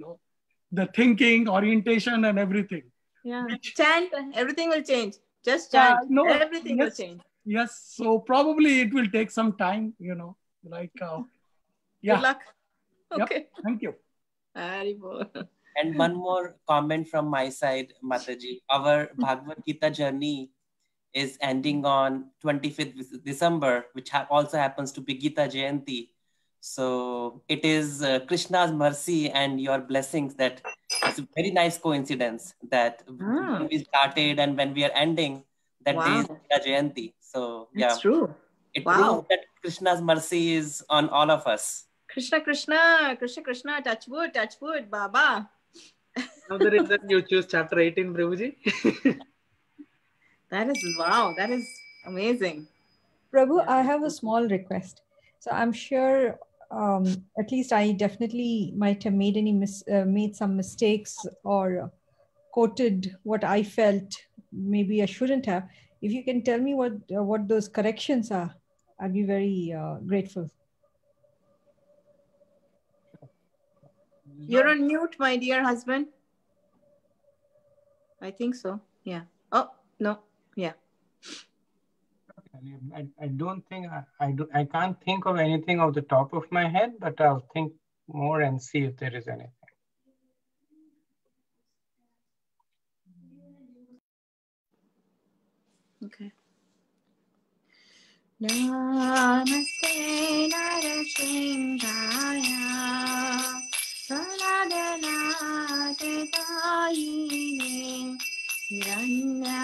the thinking, orientation and everything. Yeah. Chant, everything will change. Just chant. Everything will change. Yes. So probably it will take some time, like, yeah. Good luck. Okay. Yep. Thank you. And one more comment from my side, Mataji. Our Bhagavad Gita journey is ending on 25th December, which also happens to be Gita Jayanti. So it is Krishna's mercy and your blessings that it's a very nice coincidence that when we started and when we are ending, that day is Gita Jayanti. So yeah, that's true. It proves that Krishna's mercy is on all of us. Krishna, Krishna, touch wood, Baba. Now the reason you choose chapter 18, Prabhuji. That is amazing. Prabhu, I have a small request. So I'm sure, at least I definitely might have made made some mistakes or quoted what I felt maybe I shouldn't have. If you can tell me what those corrections are, I'd be very grateful. You're on mute, my dear husband. I think so. Yeah. Oh, no. Yeah. I don't think I can't think of anything off the top of my head, but I'll think more and see if there is anything. Okay. Namaste Narasingaya Saladana Dayine Hiranyakashi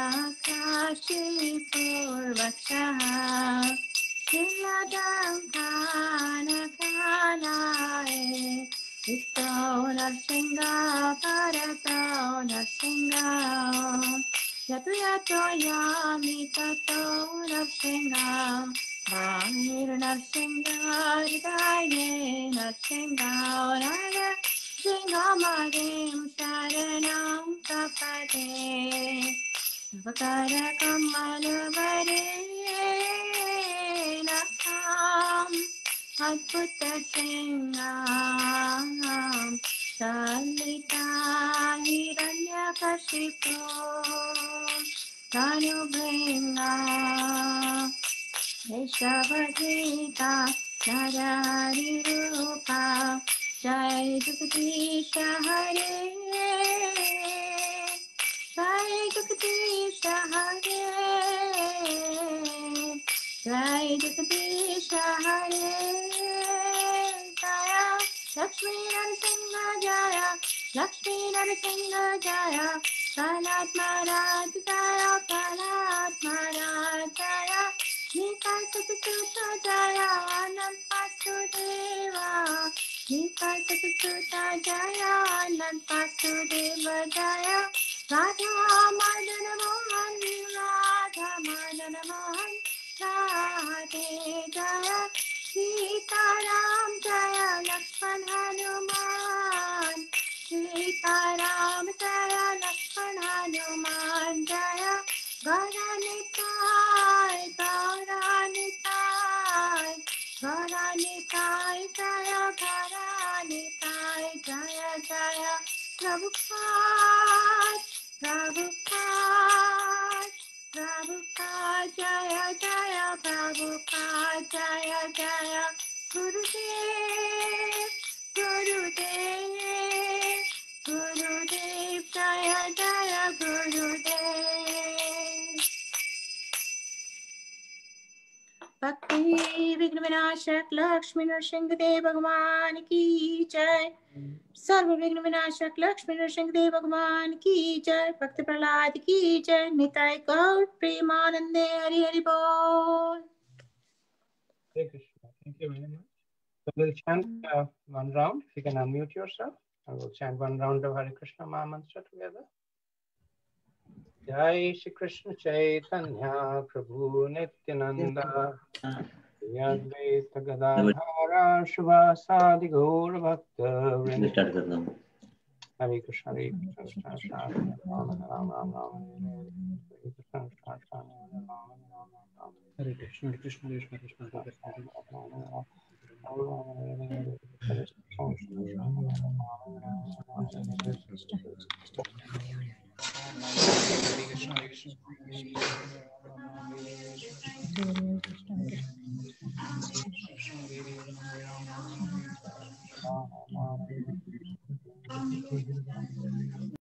Purvachaha Shiladam Kana Kanae Vito Narsinga Parato Narsinga Yato yato yami tato narsinga Mahir narsinga Hridaye narsinga Raya Singa Madim Saranam Kapade Vakara Kamaluvare Nakam Adbhuta Singam Salita Hiranyakashipu Tanubringa Yeshavadita Narari Rupa Jai Jagatisha Hare Jai Jagatisha Hare Jai Jagatisha Hare Jaya Lakshmi Narasimha Jaya Lakshmi Narasimha Jaya Kalat Maharaj Jaya Kalat Maharaj Jaya Nikai Satasuta Jaya Anand Vasudeva Nikai Satasuta Jaya Anand Vasudeva Jaya Radha Madana Mohan Radha Madana Mohan Radhe Jaya Sita Ram Jaya Lakshman Hanuman Sita Ram Jaya Lakshman Hanuman Jaya Garanitai Garanitai Garanitai Jaya Garanitai Jaya Jaya Prabhupada Prabhupada Prabhupada Jaya Jaya Prabhupada Jaya Jaya Gurudev Gurudev Gurudev Jaya Jaya Gurudev Bhakti Vigna Vinashak Lakshmi Nrsimhadev Bhagwan Ki Jai Sarva Vigna Vinashak Lakshmi Nrsimhadev Bhagwan Ki Jai Bhakti Prahlad Ki Jai Nitai Gaur Premanande Hari Hari Bol Hare Krishna. Thank you very much. So we'll chant one round. If you can unmute yourself, and we'll chant one round of Hare Krishna Maha Mantra together. Jai Shri Krishna Chaitanya Prabhu Nityananda Advaita Gadadhara Shivasadi Gaur Bhakta Vrinda. Hare Krishna Hare Krishna Krishna Ram Ram Ram Ram Hare Krishna Hare Krishna Krishna Krishna Krishna